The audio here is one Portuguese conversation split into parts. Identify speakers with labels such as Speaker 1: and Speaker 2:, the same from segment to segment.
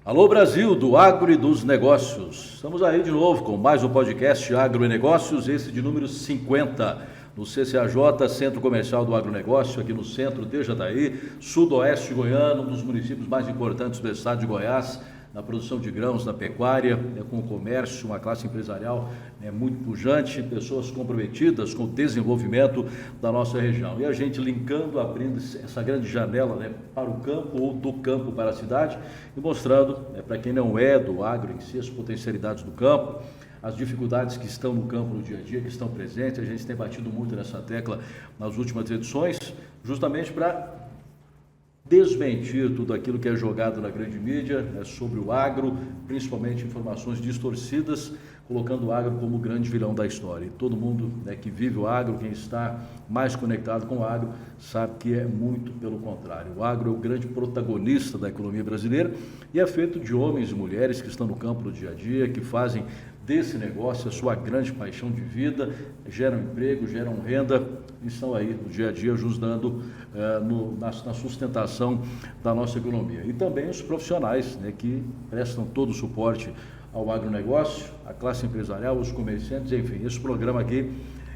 Speaker 1: Alô Brasil, do Agro e dos Negócios. Estamos aí de novo com mais um podcast Agro e Negócios, esse de número 50, no CCAJ, Centro Comercial do Agronegócio, aqui no centro de Jataí, sudoeste goiano, um dos municípios mais importantes do estado de Goiás, na produção de grãos, na pecuária, com o comércio, uma classe empresarial muito pujante, pessoas comprometidas com o desenvolvimento da nossa região. E a gente linkando, abrindo essa grande janela para o campo ou do campo para a cidade e mostrando, para quem não é do agro em si, as potencialidades do campo, as dificuldades que estão no campo no dia a dia, que estão presentes. A gente tem batido muito nessa tecla nas últimas edições, justamente para desmentir tudo aquilo que é jogado na grande mídia sobre o agro, principalmente informações distorcidas, colocando o agro como o grande vilão da história. E todo mundo que vive o agro, quem está mais conectado com o agro, sabe que é muito pelo contrário. O agro é o grande protagonista da economia brasileira e é feito de homens e mulheres que estão no campo no dia a dia, que fazem desse negócio a sua grande paixão de vida, geram emprego, geram renda e estão aí no dia a dia ajudando na sustentação da nossa economia. E também os profissionais que prestam todo o suporte ao agronegócio, a classe empresarial, os comerciantes, enfim. Esse programa aqui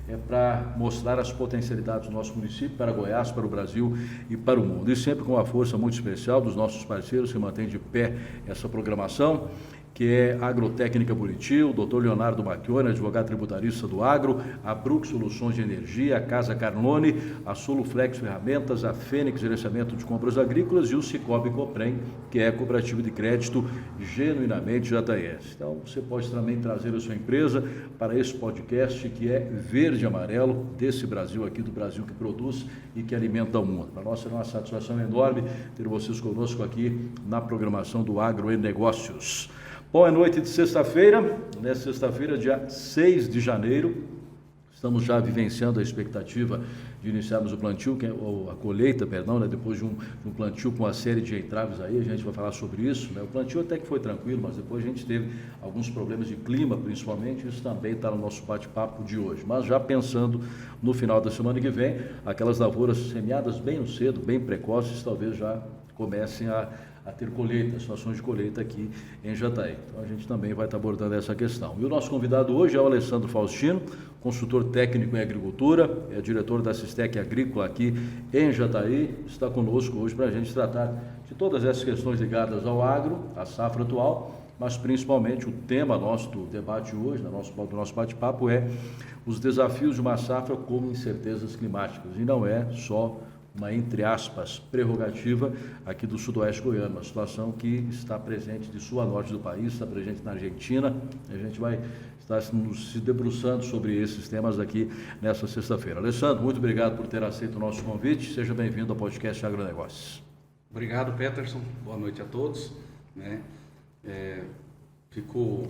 Speaker 1: é para mostrar as potencialidades do nosso município, para Goiás, para o Brasil e para o mundo. E sempre com a força muito especial dos nossos parceiros que mantêm de pé essa programação, que é a Agrotécnica Buriti, o Dr. Leonardo Macchione, advogado tributarista do agro, a Brux Soluções de Energia, a Casa Carnone, a Soluflex Ferramentas, a Fênix Gerenciamento de Compras Agrícolas e o Cicobi Coprem, que é a cooperativa de crédito genuinamente jataiense. Então, você pode também trazer a sua empresa para esse podcast que é verde e amarelo, desse Brasil aqui, do Brasil que produz e que alimenta o mundo. Para nós é uma satisfação enorme ter vocês conosco aqui na programação do Agro e Negócios. Bom, é noite de sexta-feira, sexta-feira, dia 6 de janeiro, estamos já vivenciando a expectativa de iniciarmos o plantio, ou a colheita, depois de um plantio com uma série de entraves aí, a gente vai falar sobre isso, O plantio até que foi tranquilo, mas depois a gente teve alguns problemas de clima, principalmente, isso também está no nosso bate-papo de hoje. Mas já pensando no final da semana que vem, aquelas lavouras semeadas bem cedo, bem precoces, talvez já comecem a ter colheita, situações de colheita aqui em Jataí. Então a gente também vai estar abordando essa questão. E o nosso convidado hoje é o Alessandro Faustino, consultor técnico em agricultura, é diretor da Sistec Agrícola aqui em Jataí, está conosco hoje para a gente tratar de todas essas questões ligadas ao agro, à safra atual, mas principalmente o tema nosso do debate hoje, do nosso bate-papo, é os desafios de uma safra como incertezas climáticas. E não é só uma, entre aspas, prerrogativa aqui do sudoeste goiano, uma situação que está presente de sul a norte do país, está presente na Argentina. A gente vai estar se debruçando sobre esses temas aqui nessa sexta-feira. Alessandro, muito obrigado por ter aceito o nosso convite. Seja bem-vindo ao podcast Agronegócios.
Speaker 2: Obrigado, Peterson. Boa noite a todos. Fico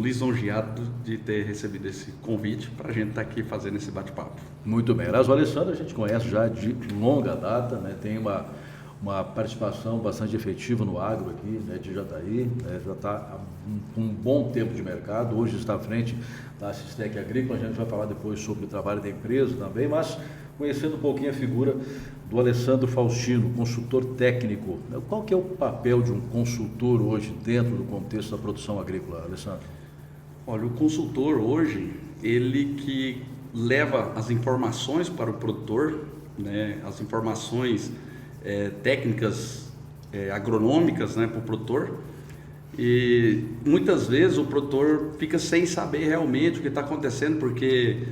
Speaker 2: lisonjeado de ter recebido esse convite para a gente estar aqui fazendo esse bate-papo.
Speaker 1: Muito bem. Aliás, o Alessandro a gente conhece já de longa data, tem uma participação bastante efetiva no agro aqui, de Jataí, já está com um bom tempo de mercado, hoje está à frente da Sistec Agrícola, a gente vai falar depois sobre o trabalho da empresa também, mas conhecendo um pouquinho a figura do Alessandro Faustino, consultor técnico. Qual que é o papel de um consultor hoje dentro do contexto da produção agrícola, Alessandro?
Speaker 2: Olha, o consultor hoje, ele que leva as informações para o produtor, as informações técnicas agronômicas para o produtor, e muitas vezes o produtor fica sem saber realmente o que está acontecendo, porque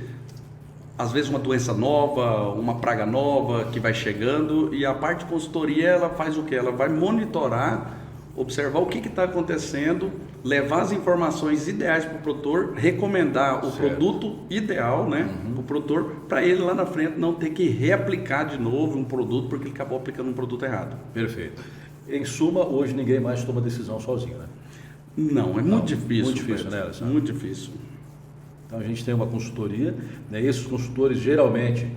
Speaker 2: às vezes uma doença nova, uma praga nova que vai chegando, e a parte de consultoria ela faz o quê? Ela vai monitorar, observar o que está acontecendo, levar as informações ideais para o produtor, recomendar o produto ideal para o produtor, para ele lá na frente não ter que reaplicar de novo um produto porque ele acabou aplicando um produto errado.
Speaker 1: Perfeito. Em suma, hoje ninguém mais toma decisão sozinho,
Speaker 2: Não, muito difícil.
Speaker 1: Muito difícil, Alessandro?
Speaker 2: Muito difícil.
Speaker 1: Então a gente tem uma consultoria, esses consultores geralmente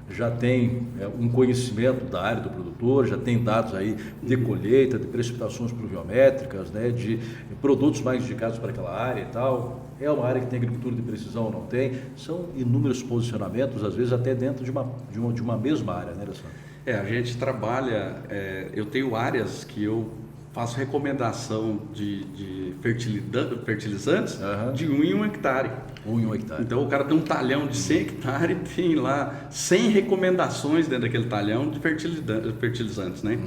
Speaker 1: já têm um conhecimento da área do produtor, já tem dados aí de colheita, de precipitações pluviométricas, de produtos mais indicados para aquela área e tal. É uma área que tem agricultura de precisão ou não tem? São inúmeros posicionamentos, às vezes até dentro de uma mesma área, Alessandro?
Speaker 2: A gente trabalha, eu tenho áreas que eu faço recomendação de fertilizantes de 1 em 1 hectare.
Speaker 1: 1 em 1 hectare.
Speaker 2: Então o cara tem um talhão de 100 hectares e tem lá 100 recomendações dentro daquele talhão de fertilizantes, né?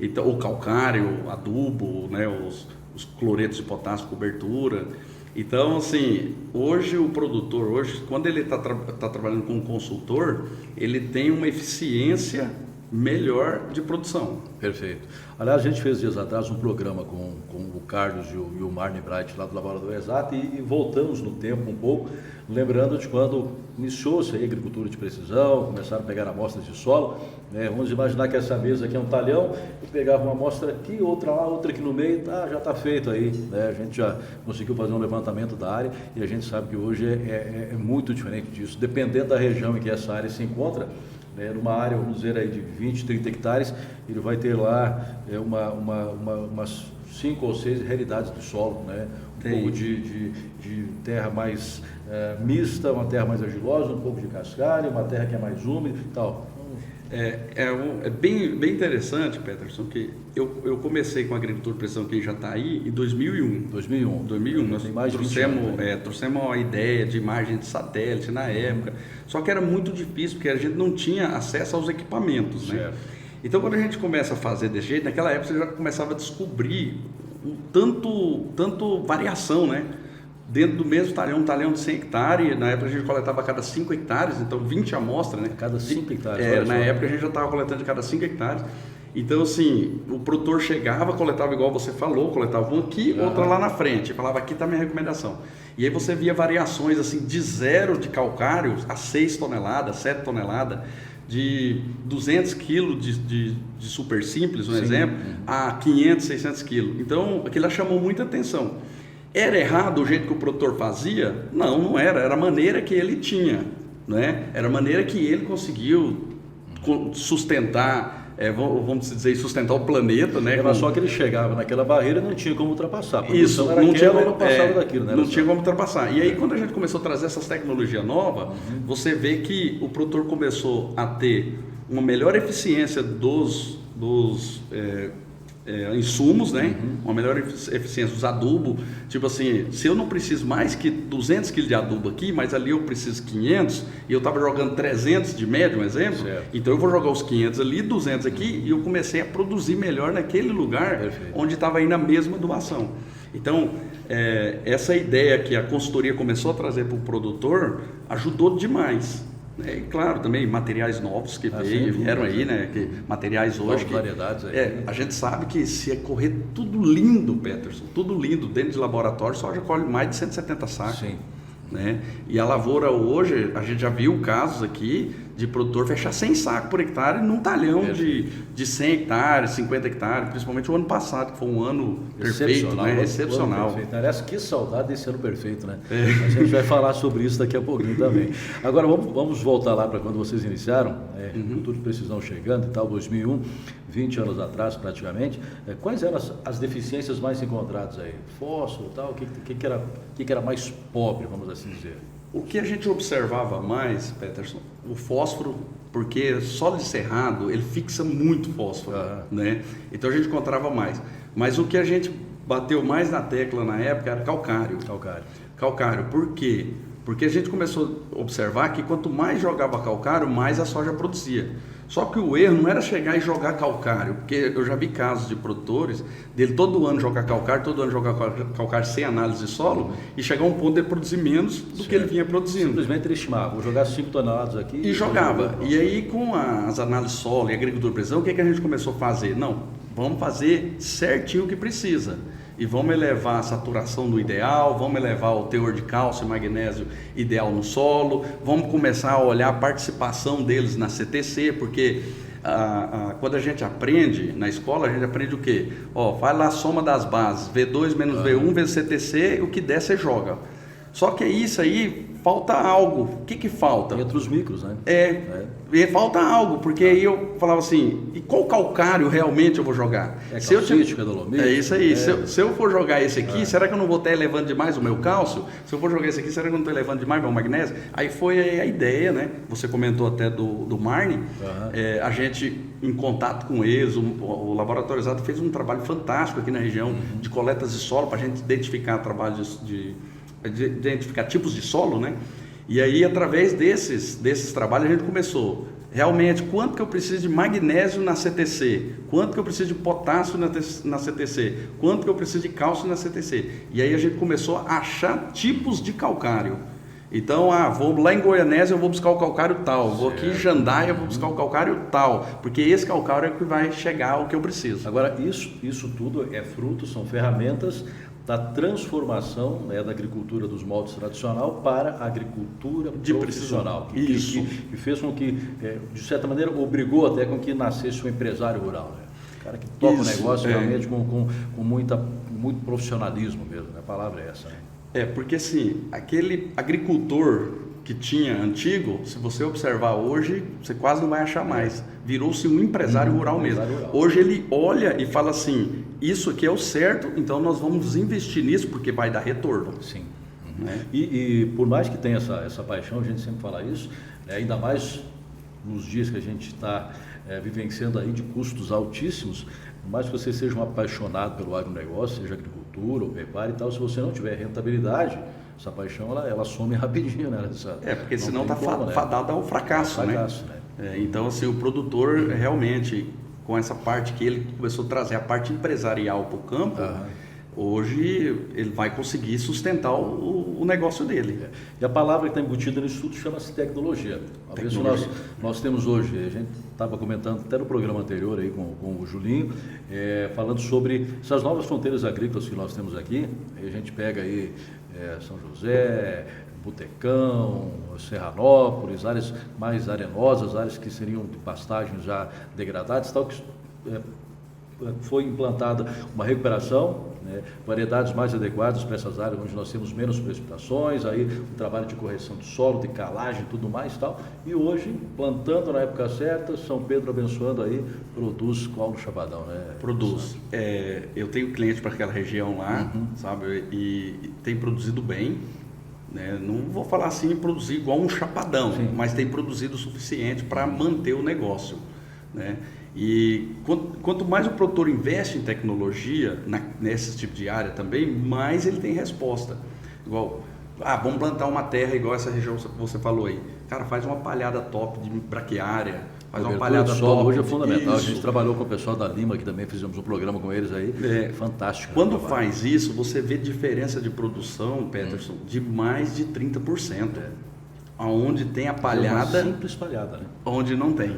Speaker 2: Então o calcário, adubo, né? Os cloretos de potássio, cobertura. Então, assim, hoje o produtor, quando ele está trabalhando com um consultor, ele tem uma eficiência melhor de produção.
Speaker 1: Perfeito. Aliás, a gente fez dias atrás um programa com o Carlos e o Marne Bright lá do Laboratório Exato e voltamos no tempo um pouco, lembrando de quando iniciou-se a agricultura de precisão, começaram a pegar amostras de solo, né? Vamos imaginar que essa mesa aqui é um talhão, eu pegava uma amostra aqui, outra lá, outra aqui no meio, já está feito aí, né? A gente já conseguiu fazer um levantamento da área e a gente sabe que hoje é muito diferente disso, dependendo da região em que essa área se encontra. Numa área, vamos dizer, aí de 20, 30 hectares, ele vai ter lá umas 5 ou 6 realidades do solo, né? Um pouco de terra mais mista, uma terra mais argilosa, um pouco de cascalho, uma terra que é mais úmida e tal.
Speaker 2: É bem interessante, Peterson, que eu comecei com a agricultura de precisão, quem já está aí, em 2001. 2001, nós trouxemos uma ideia de imagem de satélite na época, só que era muito difícil, porque a gente não tinha acesso aos equipamentos, né? Então, quando a gente começa a fazer desse jeito, naquela época você já começava a descobrir tanto variação, né? Dentro do mesmo talhão, um talhão de 100 hectares, na época a gente coletava a cada 5 hectares, então 20 amostras, né?
Speaker 1: Cada 5 hectares.
Speaker 2: Na época a gente já estava coletando de cada 5 hectares. Então, assim, o produtor chegava, coletava igual você falou, coletava um aqui, outra lá na frente, falava, aqui está a minha recomendação. E aí você via variações, assim, de 0 de calcário a 6 toneladas, 7 toneladas, de 200 quilos de super simples, um exemplo, a 500, 600 quilos. Então, aquilo chamou muita atenção. Era errado o jeito que o produtor fazia? Não era. Era a maneira que ele tinha, né? Era a maneira que ele conseguiu sustentar, vamos dizer, sustentar o planeta, né?
Speaker 1: Era só que ele chegava naquela barreira e não tinha como ultrapassar.
Speaker 2: Isso,
Speaker 1: era
Speaker 2: não tinha como
Speaker 1: passava daquilo, né?
Speaker 2: Não tinha como ultrapassar. E aí, quando a gente começou a trazer essas tecnologias novas, você vê que o produtor começou a ter uma melhor eficiência dos insumos, né? Uma melhor eficiência dos adubos. Tipo assim, se eu não preciso mais que 200 kg de adubo aqui, mas ali eu preciso 500 e eu estava jogando 300 de média, um exemplo, então eu vou jogar os 500 ali, 200 aqui e eu comecei a produzir melhor naquele lugar onde estava indo a mesma doação. Então, essa ideia que a consultoria começou a trazer para o produtor ajudou demais. E claro, também materiais novos que vieram aí, né? Que materiais hoje que
Speaker 1: variedades aí.
Speaker 2: A gente sabe que se correr tudo lindo, Peterson, tudo lindo dentro de laboratório, só já colhe mais de 170 sacos.
Speaker 1: Sim.
Speaker 2: Né? E a lavoura hoje, a gente já viu casos aqui de produtor fechar 100 sacos por hectare num talhão de 100 hectares, 50 hectares, principalmente o ano passado, que foi um ano perfeito, né? Excepcional.
Speaker 1: Perfeito. Aliás, que saudade desse ano perfeito, né? A gente vai falar sobre isso daqui a pouquinho também. Agora, vamos voltar lá para quando vocês iniciaram, agricultura de precisão chegando e tal, 2001, 20 anos atrás praticamente. Quais eram as deficiências mais encontradas aí? Fósforo e tal, o que era mais pobre, vamos assim dizer?
Speaker 2: O que a gente observava mais, Peterson, o fósforo, porque solo de cerrado, ele fixa muito fósforo, né? Então a gente encontrava mais. Mas o que a gente bateu mais na tecla na época era calcário. Calcário, por quê? Porque a gente começou a observar que quanto mais jogava calcário, mais a soja produzia. Só que o erro não era chegar e jogar calcário, porque eu já vi casos de produtores dele todo ano jogar calcário sem análise de solo e chegar a um ponto de produzir menos do que ele vinha produzindo.
Speaker 1: Simplesmente ele estimava, vou jogar 5 toneladas aqui.
Speaker 2: E jogava. E aí com as análises de solo e agricultura de precisão, o que a gente começou a fazer? Não, vamos fazer certinho o que precisa. E vamos elevar a saturação do ideal, vamos elevar o teor de cálcio e magnésio ideal no solo, vamos começar a olhar a participação deles na CTC, porque quando a gente aprende na escola, a gente aprende o quê? Vai lá a soma das bases, V2 menos V1 vezes CTC, o que der você joga. Só que isso aí falta algo. O que falta?
Speaker 1: Entre os micros, né?
Speaker 2: Falta algo, porque aí eu falava assim, e qual calcário realmente eu vou jogar?
Speaker 1: Calcítico, dolomite.
Speaker 2: É isso aí. Se eu for jogar esse aqui, será que eu não vou estar elevando demais o meu cálcio? Se eu for jogar esse aqui, será que eu não estou elevando demais o meu magnésio? Aí foi a ideia, né? Você comentou até do Marne. A gente, em contato com eles, o Laboratório Exato fez um trabalho fantástico aqui na região de coletas de solo, para a gente identificar trabalhos de identificar tipos de solo, né? E aí, através desses trabalhos, a gente começou realmente quanto que eu preciso de magnésio na CTC, quanto que eu preciso de potássio na CTC, quanto que eu preciso de cálcio na CTC. E aí a gente começou a achar tipos de calcário. Então, vou lá em Goianésia, eu vou buscar o calcário tal, vou aqui em Jandaia, eu vou buscar o calcário tal, porque esse calcário é que vai chegar ao que eu preciso.
Speaker 1: Agora, isso tudo é fruto, são ferramentas da transformação, né, da agricultura dos moldes tradicional para a agricultura profissional. Que fez com que, de certa maneira, obrigou até com que nascesse um empresário rural. Né? O cara que toca o negócio realmente com muito profissionalismo mesmo, né? A palavra é essa. Né?
Speaker 2: Porque assim, aquele agricultor que tinha antigo, se você observar hoje, você quase não vai achar mais. Virou-se um empresário rural mesmo. Hoje ele olha e fala assim, isso aqui é o certo, então nós vamos investir nisso porque vai dar retorno.
Speaker 1: Sim. Né? E por mais que tenha essa paixão, a gente sempre fala isso, né? Ainda mais nos dias que a gente está vivenciando aí de custos altíssimos, por mais que você seja um apaixonado pelo agronegócio, seja agricultura ou pecuária e tal, se você não tiver rentabilidade, essa paixão ela some rapidinho, né?
Speaker 2: Porque senão está fadado ao fracasso, né? Então, assim, o produtor realmente, com essa parte que ele começou a trazer, a parte empresarial para o campo, hoje ele vai conseguir sustentar o negócio dele.
Speaker 1: E a palavra que está embutida nisso tudo chama-se tecnologia. Nós temos hoje, a gente estava comentando até no programa anterior aí com o Julinho, falando sobre essas novas fronteiras agrícolas que nós temos aqui. A gente pega aí São José, Botecão, Serranópolis, áreas mais arenosas, áreas que seriam de pastagens já degradadas, tal que foi implantada uma recuperação, né, variedades mais adequadas para essas áreas onde nós temos menos precipitações, aí um trabalho de correção de solo, de calagem e tudo mais e tal. E hoje, plantando na época certa, São Pedro abençoando aí, produz qual no Chapadão, né?
Speaker 2: Produz. Eu tenho cliente para aquela região lá, sabe, e tem produzido bem. Né? Não vou falar assim produzir igual um Chapadão, mas tem produzido o suficiente para manter o negócio. Né? E quanto mais o produtor investe em tecnologia, nesse tipo de área também, mais ele tem resposta. Igual, vamos plantar uma terra igual essa região que você falou aí. Cara, faz uma palhada top de braquiária, faz uma palhada top.
Speaker 1: Hoje é fundamental. A gente trabalhou com o pessoal da Lima, que também fizemos um programa com eles aí. Fantástico.
Speaker 2: Quando faz isso, você vê diferença de produção, Peterson, de mais de 30%. Onde tem a palhada.
Speaker 1: Simples palhada, né?
Speaker 2: Onde não tem.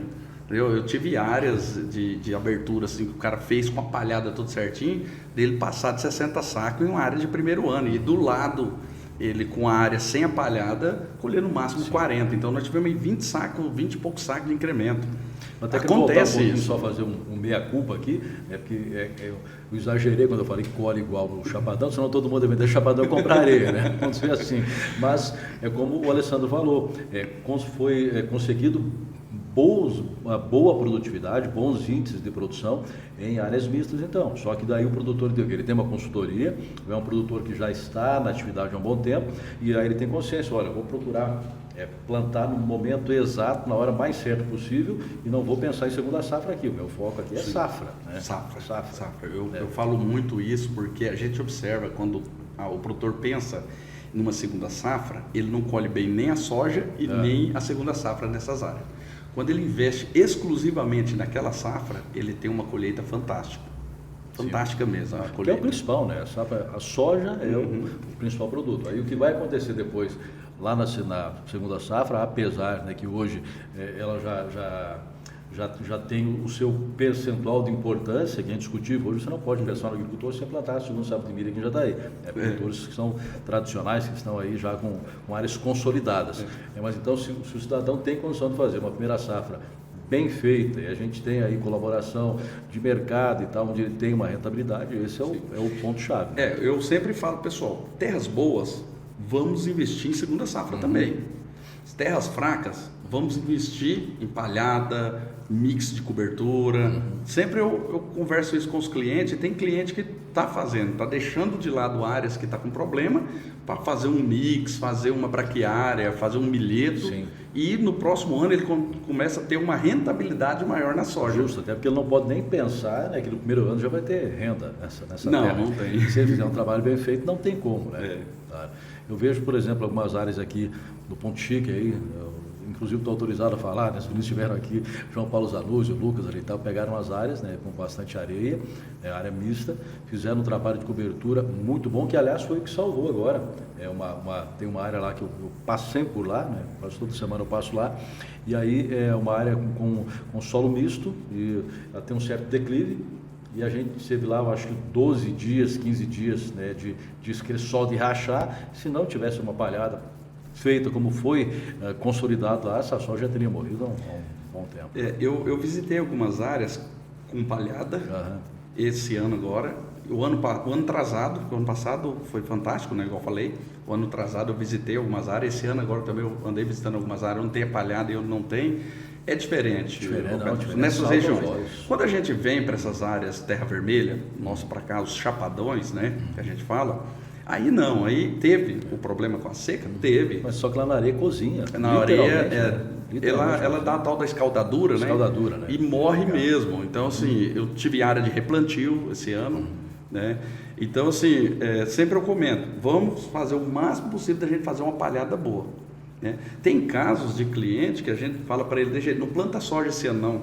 Speaker 2: Eu tive áreas de abertura assim, que o cara fez com a palhada tudo certinho, dele passar de 60 sacos em uma área de primeiro ano. E do lado, ele com a área sem a palhada, colher no máximo 40. Então nós tivemos 20 e poucos sacos de incremento.
Speaker 1: Até que acontece isso. Só fazer um meia-culpa aqui, porque eu exagerei quando eu falei que colhe igual no Chapadão, senão todo mundo deve vender Chapadão e comprar areia, né? Vamos dizer assim. Mas é como o Alessandro falou, foi conseguido uma boa produtividade, bons índices de produção em áreas mistas, então. Só que daí o produtor ele tem uma consultoria, é um produtor que já está na atividade há um bom tempo, e aí ele tem consciência, olha, eu vou procurar plantar no momento exato, na hora mais certa possível, e não vou pensar em segunda safra aqui, o meu foco aqui é safra. Né?
Speaker 2: Safra. Eu falo muito isso porque a gente observa quando o produtor pensa numa segunda safra, ele não colhe bem nem a soja e nem a segunda safra nessas áreas. Quando ele investe exclusivamente naquela safra, ele tem uma colheita fantástica. Fantástica mesmo. A colheita.
Speaker 1: Que é o principal, né? A soja é o principal produto. Aí o que vai acontecer depois, lá na segunda safra, apesar, né, que hoje ela já tem o seu percentual de importância, que é indiscutível. Hoje você não pode pensar no agricultor sem plantar a segunda safra de milho, que já está aí. Agricultores que são tradicionais, que estão aí já com áreas consolidadas. Mas então, se o cidadão tem condição de fazer uma primeira safra bem feita, e a gente tem aí colaboração de mercado e tal, onde ele tem uma rentabilidade, esse é o ponto-chave.
Speaker 2: Eu sempre falo, pessoal, terras boas vamos investir em segunda safra também. As terras fracas, vamos investir em palhada, mix de cobertura. Sempre eu converso isso com os clientes, e tem cliente que está fazendo, está deixando de lado áreas que está com problema para fazer um mix, fazer uma braquiária, fazer um milheto.
Speaker 1: Sim.
Speaker 2: E no próximo ano ele começa a ter uma rentabilidade maior na soja.
Speaker 1: Justo, até porque ele não pode nem pensar, né, que no primeiro ano já vai ter renda nessa
Speaker 2: Não,
Speaker 1: terra.
Speaker 2: não tem.
Speaker 1: Se ele fizer um trabalho bem feito, não tem como, né?
Speaker 2: É.
Speaker 1: Tá. Eu vejo, por exemplo, algumas áreas aqui do Ponto Chique aí, inclusive estou autorizado a falar, né? Se eles estiveram aqui, João Paulo Zanuzzi, o Lucas ali e tal, pegaram as áreas, né, com bastante areia, área mista, fizeram um trabalho de cobertura muito bom, que aliás foi o que salvou agora. Tem uma área lá que eu passo sempre por lá, né? Quase toda semana eu passo lá, e aí é uma área com solo misto, e ela tem um certo declive, e a gente esteve lá, eu acho que 12 dias, 15 dias, né, de sol de rachar. Se não tivesse uma palhada feita como foi consolidado lá, essa soja já teria morrido há um bom tempo.
Speaker 2: Eu visitei algumas áreas com palhada esse ano agora. O ano atrasado, o ano passado foi fantástico, né, igual eu falei. O ano atrasado eu visitei algumas áreas, esse ano agora também eu andei visitando algumas áreas, onde tem a palhada e eu não tenho. É diferente, nessas regiões. Quando a gente vem para essas áreas terra vermelha, nosso para cá, os chapadões, né, que a gente fala, aí não, aí teve o problema com a seca, teve.
Speaker 1: Mas só que lá na areia cozinha.
Speaker 2: Na areia, ela dá a tal da escaldadura, né? E morre mesmo. Então, assim, eu tive área de replantio esse ano, né? Então, assim, sempre eu comento, vamos fazer o máximo possível da gente fazer uma palhada boa. Né? Tem casos de cliente que a gente fala para ele, não planta soja esse ano não,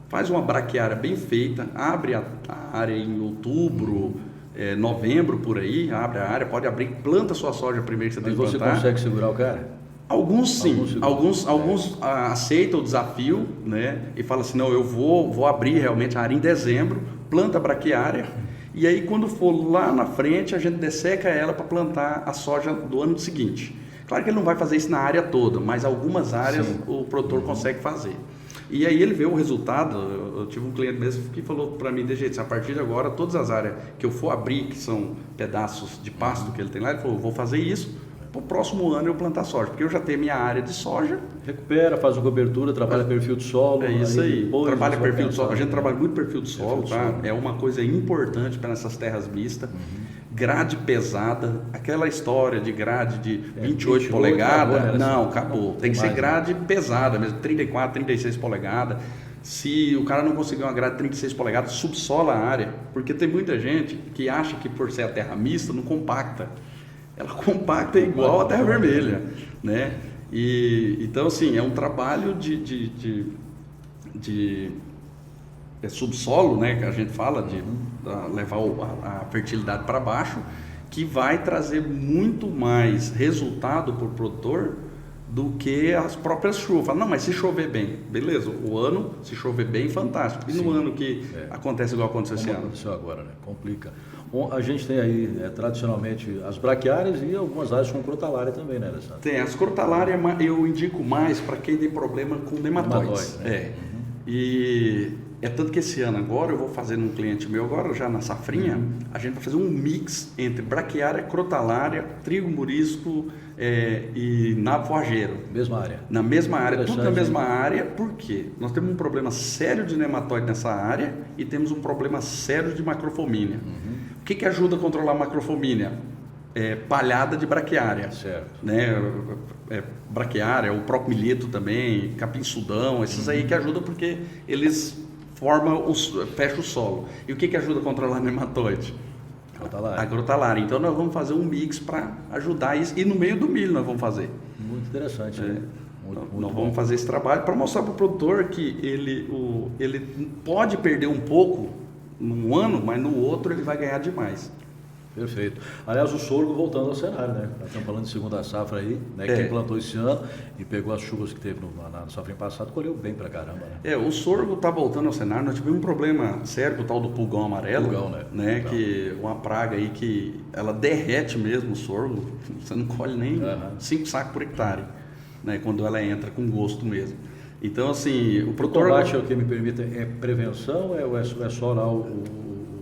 Speaker 2: faz uma braquiária bem feita, abre a área em outubro, novembro por aí, abre a área, pode abrir, planta sua soja primeiro que você tem que plantar.
Speaker 1: Mas você consegue segurar o cara?
Speaker 2: Alguns sim, alguns aceitam o desafio, né, e falam assim, não, eu vou abrir realmente a área em dezembro, planta a braquiária, e aí quando for lá na frente a gente desseca ela para plantar a soja do ano seguinte. Claro que ele não vai fazer isso na área toda, mas algumas áreas o produtor consegue fazer. E aí ele vê o resultado. Eu tive um cliente mesmo que falou para mim, de jeito, a partir de agora, todas as áreas que eu for abrir, que são pedaços de pasto que ele tem lá, ele falou, vou fazer isso, para o próximo ano eu plantar soja, porque eu já tenho minha área de soja.
Speaker 1: Recupera, faz a cobertura, trabalha perfil de solo.
Speaker 2: É isso aí, trabalha perfil de solo. A gente trabalha muito perfil de solo, tá? É uma coisa importante para essas terras mistas. Grade pesada, aquela história de grade de 28 polegadas, acabou. Tem que ser grade pesada mesmo, 34, 36 polegadas. Se o cara não conseguir uma grade de 36 polegadas, subsola a área, porque tem muita gente que acha que por ser a terra mista não compacta. Ela compacta igual a terra vermelha, né? Então, assim, é um trabalho de subsolo, né, que a gente fala, de levar a fertilidade para baixo, que vai trazer muito mais resultado para o produtor do que as próprias chuvas. Não, mas se chover bem, beleza, se chover bem, fantástico. E no ano que acontece igual aconteceu esse ano?
Speaker 1: Aconteceu agora, né? Complica. Bom, a gente tem aí, tradicionalmente, as braquiárias e algumas áreas com crotalária também, né, Alessandro?
Speaker 2: Tem, as crotalárias eu indico mais para quem tem problema com nematóides.
Speaker 1: Né?
Speaker 2: E é tanto que esse ano agora eu vou fazer num cliente meu agora já na safrinha, a gente vai fazer um mix entre braquiária, crotalária, trigo murisco e nabo forrageiro.
Speaker 1: Mesma área.
Speaker 2: Na mesma área, tudo na mesma área, porque nós temos um problema sério de nematóide nessa área e temos um problema sério de macrofomínia. O que ajuda a controlar a macrofomínia? Palhada de braquiária.
Speaker 1: Certo.
Speaker 2: Né? Braquiária, o próprio milheto também, capim-sudão, esses aí que ajudam porque eles fecha o solo. E o que ajuda a controlar nematóide? A crotalária. Então nós vamos fazer um mix para ajudar isso. E no meio do milho nós vamos fazer.
Speaker 1: Muito interessante, né?
Speaker 2: Nós vamos fazer esse trabalho para mostrar para o produtor que ele pode perder um pouco num ano, mas no outro ele vai ganhar demais.
Speaker 1: Perfeito. Aliás, o sorgo voltando ao cenário, né? Nós estamos falando de segunda safra aí, né? Quem plantou esse ano e pegou as chuvas que teve na safra passada, colheu bem pra caramba, né?
Speaker 2: O sorgo está voltando ao cenário. Nós tivemos um problema sério com o tal do pulgão amarelo. Né? Que uma praga aí que ela derrete mesmo o sorgo. Você não colhe nem 5 sacos por hectare, né? Quando ela entra com gosto mesmo. Então, assim, o produtor...
Speaker 1: O combate, o que me permite, é prevenção ou é só lá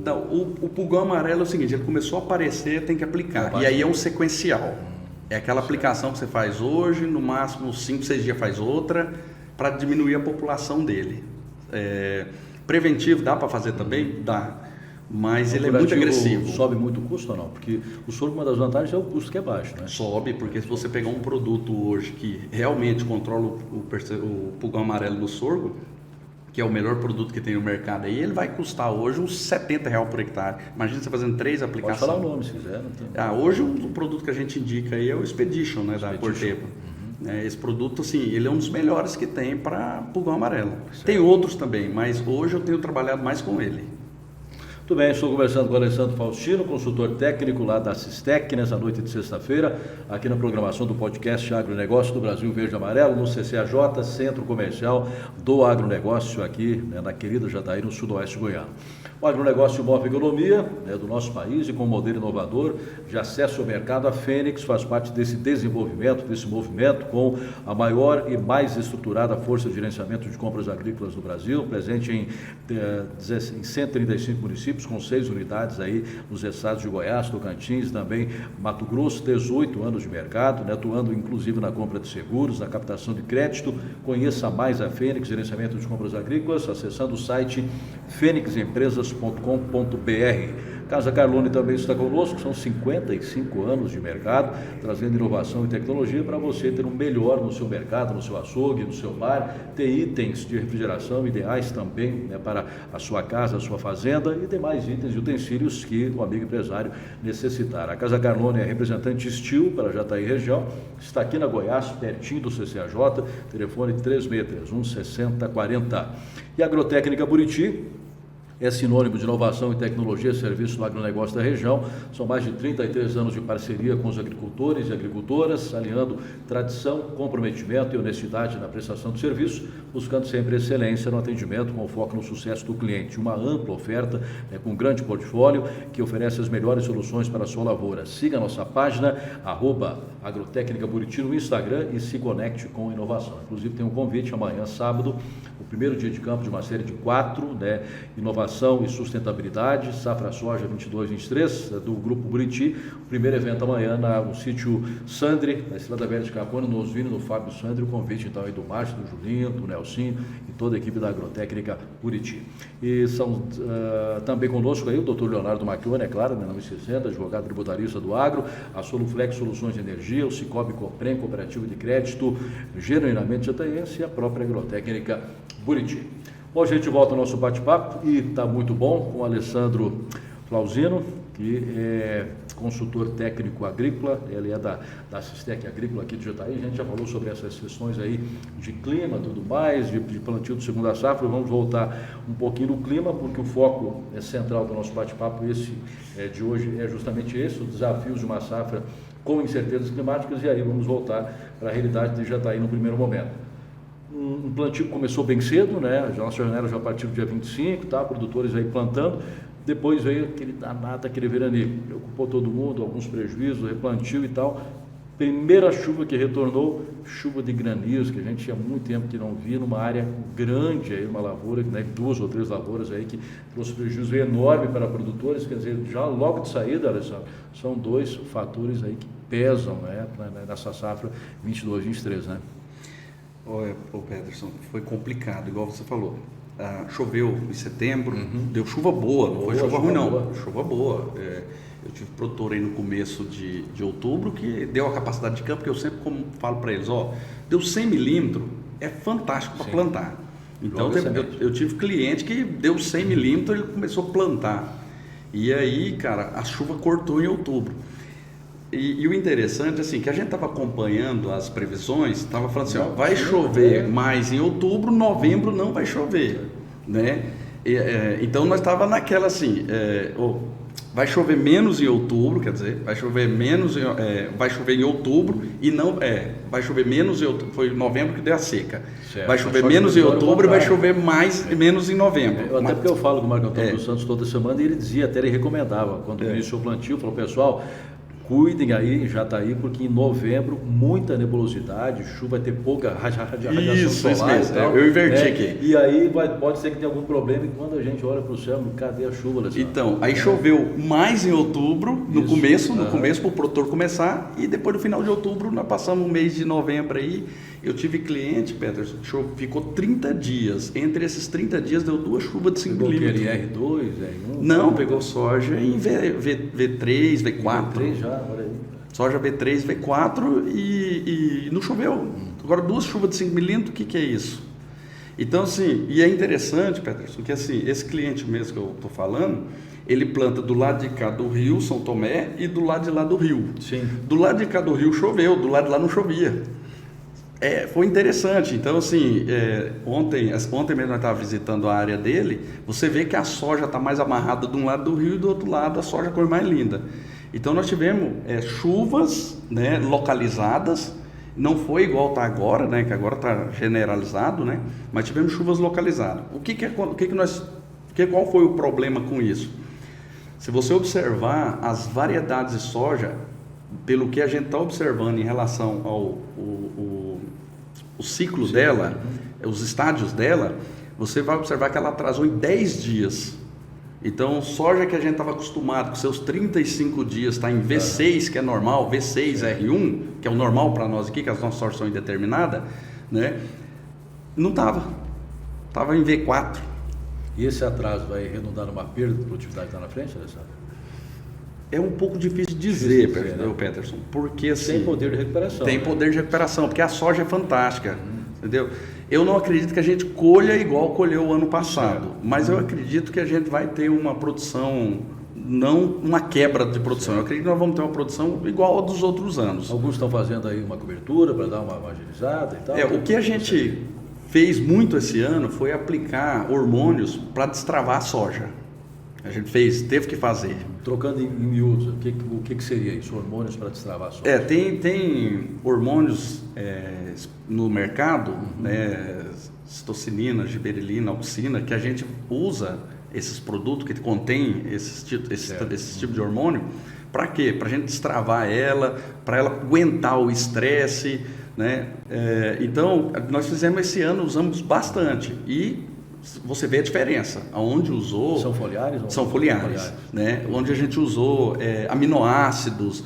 Speaker 2: Não, o pulgão amarelo é o seguinte, ele começou a aparecer, tem que aplicar. E aí é um sequencial. É aquela aplicação que você faz hoje, no máximo 5, 6 dias faz outra, para diminuir a população dele. Preventivo dá para fazer também? Dá. Mas ele é muito agressivo.
Speaker 1: Sobe muito o custo ou não? Porque o sorgo, uma das vantagens é o custo que é baixo, né?
Speaker 2: Sobe, porque se você pegar um produto hoje que realmente controla o pulgão amarelo do sorgo, que é o melhor produto que tem no mercado aí, ele vai custar hoje uns R$70 por hectare. Imagina você fazendo 3 aplicações.
Speaker 1: Pode falar o nome se quiser.
Speaker 2: Hoje o produto que a gente indica aí é o Expedition, né, da Corteva. Esse produto, assim, ele é um dos melhores que tem para pulgão amarelo. Certo. Tem outros também, mas hoje eu tenho trabalhado mais com ele.
Speaker 1: Muito bem, estou conversando com o Alessandro Faustino, consultor técnico lá da Sistec, nessa noite de sexta-feira, aqui na programação do podcast Agronegócio do Brasil Verde e Amarelo, no CCAJ, Centro Comercial do Agronegócio, aqui, né, na querida Jataí, no sudoeste goiano. O agronegócio move a economia, né, do nosso país, e com um modelo inovador de acesso ao mercado, a Fênix faz parte desse desenvolvimento, desse movimento, com a maior e mais estruturada força de gerenciamento de compras agrícolas do Brasil, presente em 135 municípios, com 6 unidades aí nos estados de Goiás, Tocantins, também Mato Grosso, 18 anos de mercado, né, atuando inclusive na compra de seguros, na captação de crédito. Conheça mais a Fênix, gerenciamento de compras agrícolas, acessando o site fenixempresas.com.br. Casa Carlone também está conosco, são 55 anos de mercado, trazendo inovação e tecnologia para você ter um melhor no seu mercado, no seu açougue, no seu bar, ter itens de refrigeração ideais também, né, para a sua casa, a sua fazenda e demais itens e utensílios que o amigo empresário necessitar. A Casa Carlone é representante Estil para Jataí região, está aqui na Goiás, pertinho do CCAJ, telefone 3631-6040. E a Agrotécnica Buriti é sinônimo de inovação e tecnologia, serviço no agronegócio da região. São mais de 33 anos de parceria com os agricultores e agricultoras, alinhando tradição, comprometimento e honestidade na prestação de serviço, buscando sempre excelência no atendimento, com foco no sucesso do cliente. Uma ampla oferta, né, com um grande portfólio, que oferece as melhores soluções para a sua lavoura. Siga a nossa página, @Agrotécnica Buriti no Instagram, e se conecte com a inovação. Inclusive tem um convite amanhã, sábado, o primeiro dia de campo de uma série de 4, né, inovação e sustentabilidade, safra soja 22-23, do Grupo Buriti. O primeiro evento amanhã no sítio Sandri, na Estrada Velha de Capone, no Osvino, no Fábio Sandri. O convite então aí do Márcio, do Julinho, do Nelsinho e toda a equipe da Agrotécnica Buriti. E são também conosco aí o Dr. Leonardo Macchione, é claro, né, 960, advogado tributarista do Agro, a Soluflex Soluções de Energia, o Cicobi Coprem, Cooperativa de Crédito, genuinamente jataense, e a própria Agrotécnica Buriti. Bom, a gente volta ao nosso bate-papo e está muito bom com o Alessandro Faustino, que é consultor técnico agrícola, ele é da Sistec Agrícola aqui de Jataí. A gente já falou sobre essas questões aí de clima, tudo mais, de plantio de segunda safra. Vamos voltar um pouquinho no clima, porque o foco central do nosso bate-papo de hoje é justamente esse, os desafios de uma safra com incertezas climáticas, e aí vamos voltar para a realidade de Jataí no primeiro momento. Um plantio que começou bem cedo, né? A nossa janela já partiu do dia 25, tá? Produtores aí plantando. Depois veio aquele danado, aquele veraneio. Preocupou todo mundo, alguns prejuízos, replantio e tal. Primeira chuva que retornou, chuva de granizo, que a gente tinha muito tempo que não via, numa área grande aí, uma lavoura, né? 2 ou 3 lavouras aí, que trouxe prejuízo enorme para produtores. Quer dizer, já logo de saída, Alessandro, são 2 fatores aí que pesam, né, nessa safra 22-23, né?
Speaker 2: Ô Pederson, foi complicado, igual você falou. Choveu em setembro, deu chuva boa, não foi chuva ruim não, chuva boa. Eu tive produtor aí no começo de outubro que deu a capacidade de campo, que eu sempre falo para eles, deu 100 milímetros, é fantástico para plantar. Então eu tive cliente que deu 100 milímetros, ele começou a plantar. E aí, cara, a chuva cortou em outubro. E o interessante, assim, que a gente estava acompanhando as previsões, estava falando assim, vai chover mais em outubro, novembro não vai chover, né? Então nós estávamos naquela assim, vai chover menos em outubro, quer dizer, vai chover em outubro e não, vai chover menos em outubro, foi novembro que deu a seca. Certo. Vai chover menos em outubro e vai chover menos em novembro.
Speaker 1: Até porque eu falo com o Marco Antônio dos Santos toda semana, e ele dizia, até ele recomendava, quando iniciou o plantio, falou, pessoal, Cuidem aí, já está aí, porque em novembro, muita nebulosidade, chuva, vai ter pouca radiação solar
Speaker 2: isso
Speaker 1: e tal,
Speaker 2: eu inverti
Speaker 1: né?
Speaker 2: aqui.
Speaker 1: E aí pode ser que tenha algum problema, e quando a gente olha para o céu, cadê a chuva, Alessandro?
Speaker 2: Então, aí choveu mais em outubro, no
Speaker 1: Isso.
Speaker 2: começo para o produtor começar, e depois no final de outubro, nós passamos o mês de novembro aí, eu tive cliente, Peterson, ficou 30 dias, entre esses 30 dias deu 2 chuvas de 5 milímetros.
Speaker 1: R2, R1?
Speaker 2: Não, pegou soja em V3, V4.
Speaker 1: V3 já, olha aí.
Speaker 2: Soja V3, V4 e não choveu. Agora 2 chuvas de 5 milímetros, o que é isso? Então assim, e é interessante, Peterson, que assim, esse cliente mesmo que eu estou falando, ele planta do lado de cá do rio, São Tomé, e do lado de lá do rio.
Speaker 1: Sim.
Speaker 2: Do lado de cá do rio choveu, do lado de lá não chovia. Foi interessante. Então assim, ontem mesmo nós estávamos visitando a área dele, você vê que a soja está mais amarrada de um lado do rio e do outro lado a soja cor mais linda. Então nós tivemos chuvas, né, localizadas, não foi igual está agora, né, que agora está generalizado, né, mas tivemos chuvas localizadas. Qual foi o problema com isso? Se você observar as variedades de soja, pelo que a gente está observando em relação ao o ciclo dela, os estádios dela, você vai observar que ela atrasou em 10 dias. Então, soja que a gente estava acostumado com seus 35 dias, está em V6, que é normal, V6, R1, que é o normal para nós aqui, que as nossas sojas são indeterminadas, né? Não estava. Estava em V4.
Speaker 1: E esse atraso vai redundar numa perda de produtividade lá na frente, Alessandro?
Speaker 2: É um pouco difícil de dizer,
Speaker 1: né,
Speaker 2: Peterson, porque assim...
Speaker 1: Tem poder de recuperação.
Speaker 2: Tem, né? Poder de recuperação, porque a soja é fantástica, entendeu? Eu não acredito que a gente colha igual colheu o ano passado, mas eu acredito que a gente vai ter uma produção, não uma quebra de produção. Eu acredito que nós vamos ter uma produção igual a dos outros anos.
Speaker 1: Alguns estão fazendo aí uma cobertura para dar uma agilizada e tal.
Speaker 2: O que a gente fez muito esse ano foi aplicar hormônios para destravar a soja. A gente teve que fazer.
Speaker 1: Trocando em miúdos, o que seria isso? Hormônios para destravar a soja?
Speaker 2: Tem hormônios no mercado, né, citocinina, giberelina, auxina, que a gente usa esses produtos que contêm esse tipo de hormônio. Para quê? Para a gente destravar ela, para ela aguentar o estresse, né? Então, nós fizemos esse ano, usamos bastante e você vê a diferença, aonde usou...
Speaker 1: São foliares?
Speaker 2: São foliares, né? Onde a gente usou aminoácidos,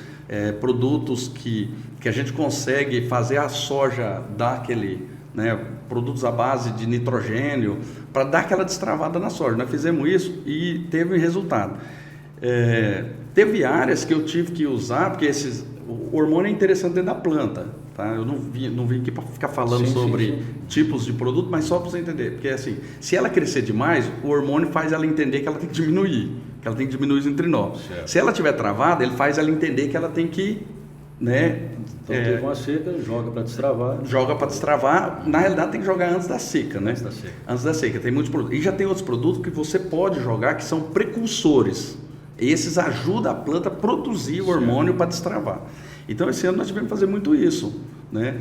Speaker 2: produtos que a gente consegue fazer a soja dar aquele, né, produtos à base de nitrogênio, para dar aquela destravada na soja. Nós fizemos isso e teve resultado. Teve áreas que eu tive que usar, porque o hormônio é interessante dentro da planta. Tá? Eu não vim aqui para ficar falando sobre tipos de produto, mas só para você entender. Porque assim, se ela crescer demais, o hormônio faz ela entender que ela tem que diminuir, os entrinóis. Se ela estiver travada, ele faz ela entender que ela tem que... né?
Speaker 1: Então teve uma seca, joga para destravar.
Speaker 2: Joga para destravar, na realidade tem que jogar antes da seca, né?
Speaker 1: Antes da seca.
Speaker 2: Tem muitos produtos. E já tem outros produtos que você pode jogar que são precursores. Esses ajudam a planta a produzir o hormônio para destravar. Então esse ano nós tivemos que fazer muito isso, né?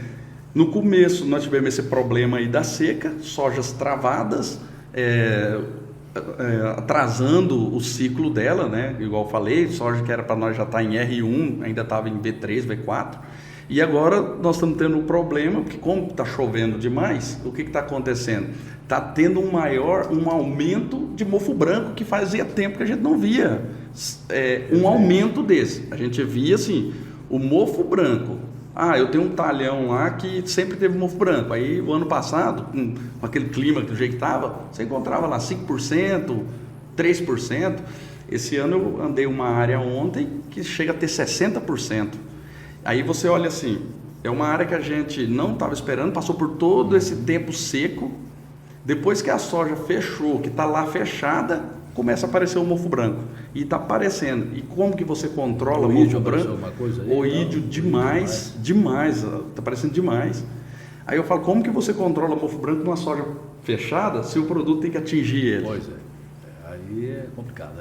Speaker 2: No começo nós tivemos esse problema aí da seca, sojas travadas, atrasando o ciclo dela, né? Igual eu falei, soja que era para nós já estar em R1, ainda estava em V3, V4. E agora nós estamos tendo um problema, porque como está chovendo demais, o que está acontecendo? Está tendo um aumento de mofo branco que fazia tempo que a gente não via um aumento desse. A gente via assim, o mofo branco. Eu tenho um talhão lá que sempre teve mofo branco. Aí o ano passado, com aquele clima do jeito que estava, você encontrava lá 5%, 3%. Esse ano eu andei uma área ontem que chega a ter 60%. Aí você olha assim, é uma área que a gente não estava esperando, passou por todo esse tempo seco. Depois que a soja fechou, que está lá fechada, começa a aparecer o mofo branco. E está aparecendo. E como que você controla o mofo branco? Oídio demais. Está aparecendo demais. Aí eu falo, como que você controla o mofo branco numa soja fechada se o produto tem que atingir ele?
Speaker 1: Pois é. Aí é complicado.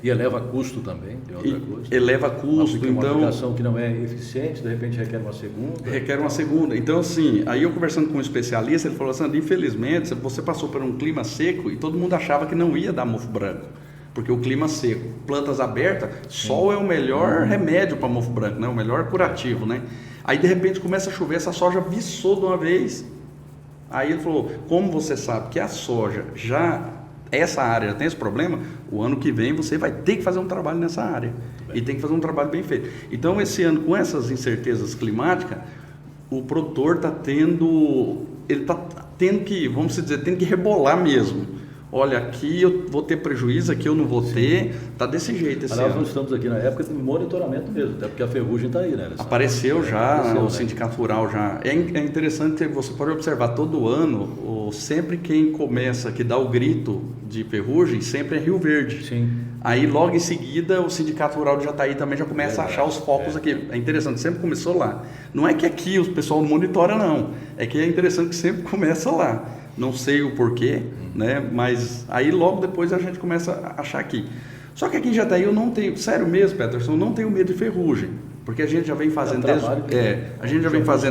Speaker 1: E eleva custo também, tem outra coisa.
Speaker 2: Eleva custo,
Speaker 1: uma aplicação que não é eficiente, de repente requer uma segunda.
Speaker 2: Requer uma segunda. Então, assim, aí eu conversando com um especialista, ele falou assim, infelizmente, você passou por um clima seco e todo mundo achava que não ia dar mofo branco. porque o clima seco, plantas abertas, sol é o melhor remédio para mofo branco, né? O melhor curativo, né? Aí de repente começa a chover, essa soja viçou de uma vez. Aí ele falou, como você sabe que a soja essa área já tem esse problema, o ano que vem você vai ter que fazer um trabalho nessa área. E tem que fazer um trabalho bem feito. Então esse ano, com essas incertezas climáticas, o produtor está tendo que, vamos dizer, tem que rebolar mesmo. Olha, aqui eu vou ter prejuízo, aqui eu não vou ter, tá desse jeito esse ano.
Speaker 1: Nós estamos aqui na época de monitoramento mesmo, até porque a ferrugem está aí, né?
Speaker 2: Apareceu já, o sindicato rural já. É interessante que você pode observar, todo ano, sempre quem começa, que dá o grito de ferrugem, sempre é Rio Verde.
Speaker 1: Sim.
Speaker 2: Aí logo em seguida o sindicato rural de Jataí também já começa a achar os focos aqui. É interessante, sempre começou lá. Não é que aqui o pessoal monitora não, é que é interessante que sempre começa lá. Não sei o porquê, né? Mas aí logo depois a gente começa a achar aqui. Só que aqui em Jataí eu não tenho, sério mesmo, Peterson, eu não tenho medo de ferrugem, porque a gente já vem fazendo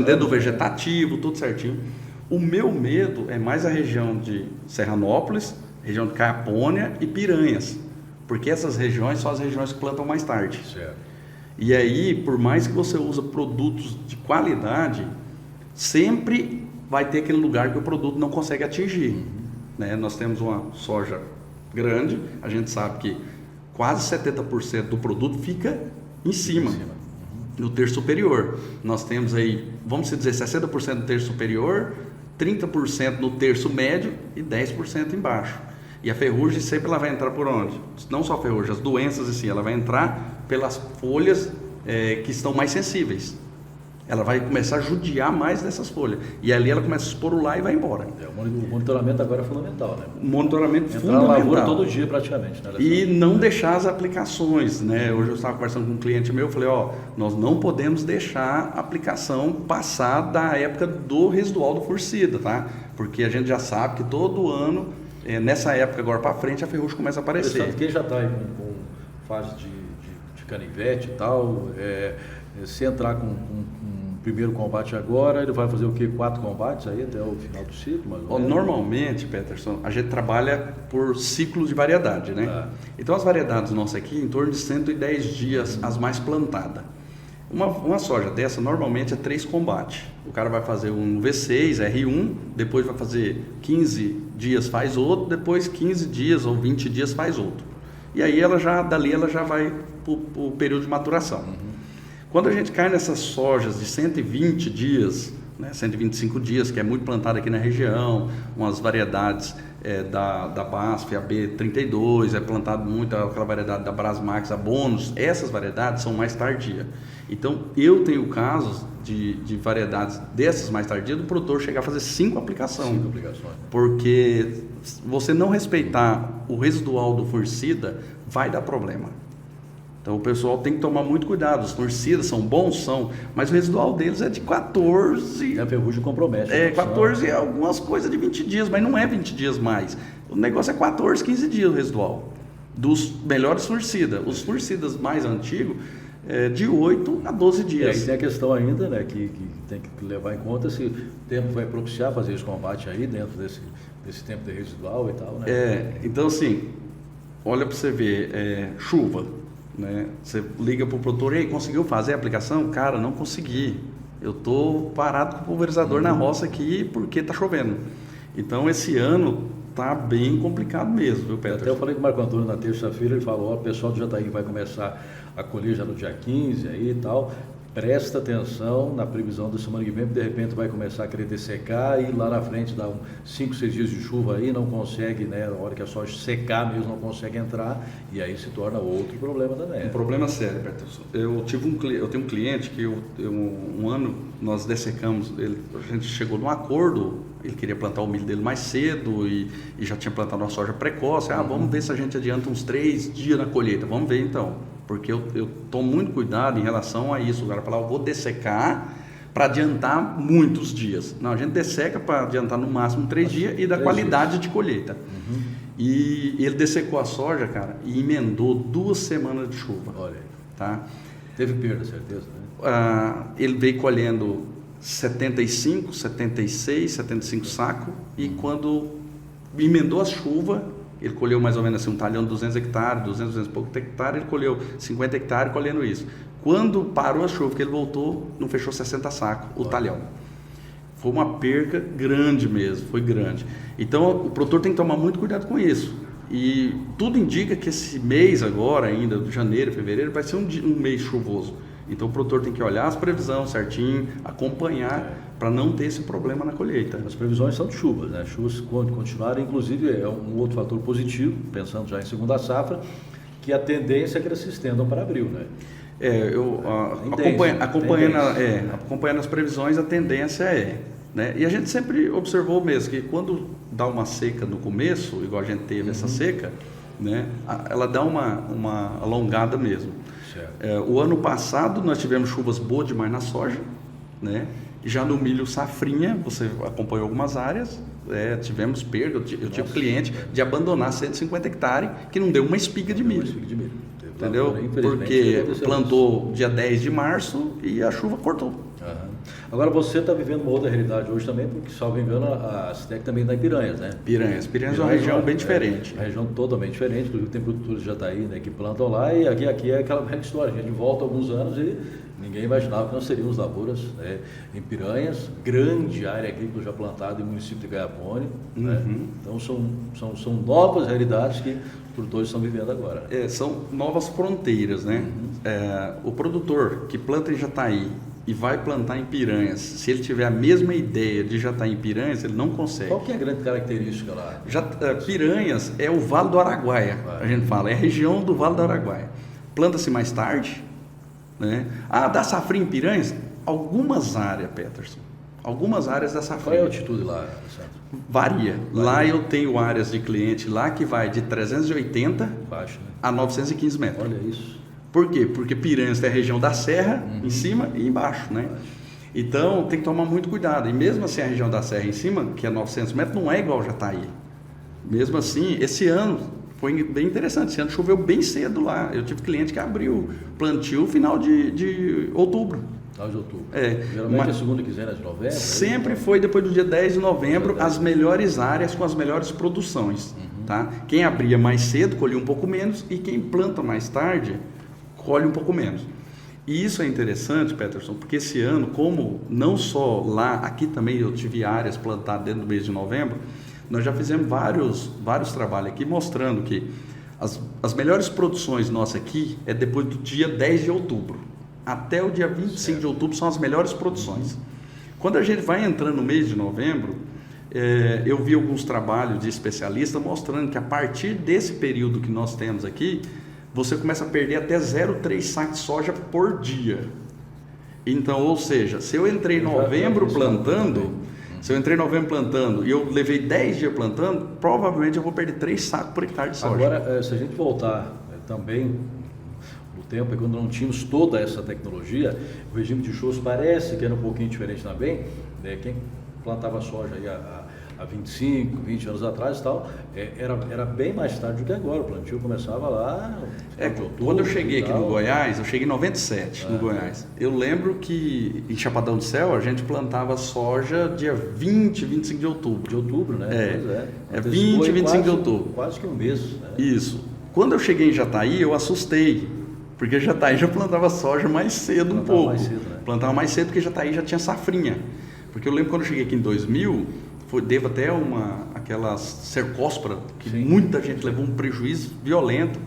Speaker 2: desde o vegetativo, tudo certinho. O meu medo é mais a região de Serranópolis, região de Capônia e Piranhas, porque essas regiões são as regiões que plantam mais tarde.
Speaker 1: Certo.
Speaker 2: E aí, por mais que você use produtos de qualidade, sempre vai ter aquele lugar que o produto não consegue atingir. Né? Nós temos uma soja grande, a gente sabe que quase 70% do produto fica em cima. No terço superior. Nós temos aí, vamos dizer, 60% no terço superior, 30% no terço médio e 10% embaixo. E a ferrugem sempre ela vai entrar por onde? Não só a ferrugem, as doenças em si, ela vai entrar pelas folhas que estão mais sensíveis. Ela vai começar a judiar mais dessas folhas. E ali ela começa a esporular e vai embora.
Speaker 1: O monitoramento agora é fundamental, né?
Speaker 2: Monitoramento
Speaker 1: Entrar
Speaker 2: fundamental.
Speaker 1: na lavoura todo dia praticamente, né?
Speaker 2: E não deixar as aplicações, né? Hoje eu estava conversando com um cliente meu, eu falei, nós não podemos deixar a aplicação passar da época do residual do furicida, tá? Porque a gente já sabe que todo ano, nessa época agora para frente, a ferrugem começa a aparecer.
Speaker 1: Quem já está aí com fase de canivete e tal, se entrar com primeiro combate agora, ele vai fazer o quê? 4 combates aí até o final do ciclo? Mais ou menos?
Speaker 2: Normalmente, Peterson, a gente trabalha por ciclos de variedade, né? Então as variedades nossas aqui, em torno de 110 dias, as mais plantadas. Uma soja dessa, normalmente é 3 combates. O cara vai fazer um V6, R1, depois vai fazer 15 dias faz outro, depois 15 dias ou 20 dias faz outro. E aí dali ela já vai para o período de maturação. Quando a gente cai nessas sojas de 120 dias, né, 125 dias, que é muito plantada aqui na região, umas variedades da BASF, a B32, é plantado muito aquela variedade da Brasmax, a Bônus, essas variedades são mais tardias. Então, eu tenho casos de variedades dessas mais tardias, do produtor chegar a fazer 5 aplicações.
Speaker 1: 5 aplicações.
Speaker 2: Porque você não respeitar o residual do furicida, vai dar problema. Então o pessoal tem que tomar muito cuidado. Os furicidas são bons, mas o residual deles é de 14.
Speaker 1: E a ferrugem compromete.
Speaker 2: 14 e algumas coisas de 20 dias, mas não é 20 dias mais. O negócio é 14, 15 dias o residual. Dos melhores furicidas. Os furicidas mais antigos, de 8 a 12 dias.
Speaker 1: E aí tem a questão ainda, né, que tem que levar em conta se o tempo vai propiciar fazer esse combate aí dentro desse tempo de residual e tal, né?
Speaker 2: Então assim, olha para você ver, chuva. Né? Você liga para o produtor, e conseguiu fazer a aplicação? Cara, não consegui. Eu estou parado com o pulverizador na roça aqui porque está chovendo. Então esse ano está bem complicado mesmo, viu, Peterson?
Speaker 1: Até eu falei com o Marco Antônio na terça-feira, ele falou, o pessoal do Jataí vai começar a colher já no dia 15 aí e tal. Presta atenção na previsão da semana que vem, porque de repente vai começar a querer dessecar e lá na frente dá 5, 6 dias de chuva aí, não consegue, né? Na hora que a soja secar mesmo, não consegue entrar e aí se torna outro problema também.
Speaker 2: Um problema sério, Peterson. Eu tenho um cliente que um ano nós dessecamos, a gente chegou num acordo, ele queria plantar o milho dele mais cedo e já tinha plantado uma soja precoce. Vamos ver se a gente adianta uns 3 dias na colheita, vamos ver então. Porque eu tomo muito cuidado em relação a isso. O cara fala, eu vou dessecar para adiantar muitos dias. Não, a gente desseca para adiantar no máximo 3 dias e da qualidade de colheita. E ele dessecou a soja, cara, e emendou 2 semanas de chuva.
Speaker 1: Olha aí.
Speaker 2: Tá?
Speaker 1: Teve perda, certeza, né?
Speaker 2: Ele veio colhendo 75, 76, 75 sacos e quando emendou a chuva, ele colheu mais ou menos assim, um talhão de 200 hectares, 200 e pouco hectares, ele colheu 50 hectares colhendo isso. Quando parou a chuva, que ele voltou, não fechou 60 sacos o talhão. Foi uma perca grande mesmo, foi grande. Então o produtor tem que tomar muito cuidado com isso. E tudo indica que esse mês agora, ainda, de janeiro, fevereiro, vai ser um mês chuvoso. Então o produtor tem que olhar as previsões certinho, acompanhar, para não ter esse problema na colheita.
Speaker 1: As previsões são de chuvas, né? Chuvas quando continuarem, inclusive é um outro fator positivo, pensando já em segunda safra, que a tendência é que eles se estendam para abril, né?
Speaker 2: Acompanhando as previsões, a tendência né? E a gente sempre observou mesmo que quando dá uma seca no começo, igual a gente teve essa seca, né? Ela dá uma alongada mesmo. O ano passado nós tivemos chuvas boas demais na soja, né? Já no milho safrinha, você acompanhou algumas áreas, tivemos perda, eu tive cliente de abandonar 150 hectares que não deu uma espiga de milho. Entendeu? Porque plantou dia 10 de março e a chuva cortou.
Speaker 1: Agora você está vivendo uma outra realidade hoje também, porque, salvo engano, a Citec também está em Piranhas, né?
Speaker 2: Piranhas é uma região bem diferente.
Speaker 1: Uma região totalmente diferente, inclusive tem produtores de Jataí, né, que plantam lá, e aqui é aquela velha história, a gente volta alguns anos e ninguém imaginava que nós teríamos lavouras, né, em Piranhas, grande área agrícola já plantada em município de Gaiapone, né? Então são novas realidades que os produtores estão vivendo agora.
Speaker 2: São novas fronteiras, né? O produtor que planta em Jataí e vai plantar em Piranhas, se ele tiver a mesma ideia de Jataí em Piranhas, ele não consegue.
Speaker 1: Qual que é a grande característica lá?
Speaker 2: Piranhas é o Vale do Araguaia, a gente fala, é a região do Vale do Araguaia. Planta-se mais tarde, né? Dá safrinha em Piranhas? Algumas áreas, Peterson. Algumas áreas da safrinha.
Speaker 1: Qual é a altitude lá, certo?
Speaker 2: Varia. Lá eu tenho áreas de cliente lá que vai de 380
Speaker 1: baixo, né?
Speaker 2: a 915 metros.
Speaker 1: Olha isso.
Speaker 2: Por quê? Porque Piranhas tem a região da serra em cima e embaixo, né? Então tem que tomar muito cuidado. E mesmo assim a região da serra em cima, que é 900 metros, não é igual Jataí. Mesmo assim, esse ano foi bem interessante. Esse ano choveu bem cedo lá. Eu tive cliente que abriu plantio final de outubro.
Speaker 1: Final de outubro. Geralmente a segunda quinzena de novembro.
Speaker 2: Sempre foi depois do dia 10 de novembro, as melhores áreas com as melhores produções. Tá? Quem abria mais cedo colhia um pouco menos e quem planta mais tarde colhe um pouco menos. E isso é interessante, Peterson, porque esse ano, como não só lá, aqui também eu tive áreas plantadas dentro do mês de novembro, nós já fizemos vários trabalhos aqui mostrando que as melhores produções nossas aqui é depois do dia 10 de outubro. Até o dia 25 de outubro são as melhores produções. Quando a gente vai entrando no mês de novembro, eu vi alguns trabalhos de especialistas mostrando que a partir desse período que nós temos aqui, você começa a perder até 0,3 sacos de soja por dia. Então, ou seja, se eu entrei em novembro plantando, e eu levei 10 dias plantando, provavelmente eu vou perder 3 sacos por hectare de soja.
Speaker 1: Agora, se a gente voltar também no tempo, quando não tínhamos toda essa tecnologia, o regime de chuvas parece que era um pouquinho diferente também, né? Quem plantava soja aí há 25, 20 anos atrás e tal, era bem mais tarde do que agora. O plantio começava lá de outubro.
Speaker 2: Quando eu cheguei aqui no Goiás, eu cheguei em 97 no Goiás. Eu lembro que em Chapadão do Céu a gente plantava soja dia 20, 25 de outubro.
Speaker 1: De outubro, né?
Speaker 2: É 20, 25 de outubro.
Speaker 1: Quase que um mês. Né?
Speaker 2: Isso. Quando eu cheguei em Jataí, eu assustei. Porque Jataí já plantava soja mais cedo um pouco. Plantava mais cedo porque Jataí já tinha safrinha. Porque eu lembro quando eu cheguei aqui em 2000, devo até aquela cercóspora, que muita gente levou um prejuízo violento,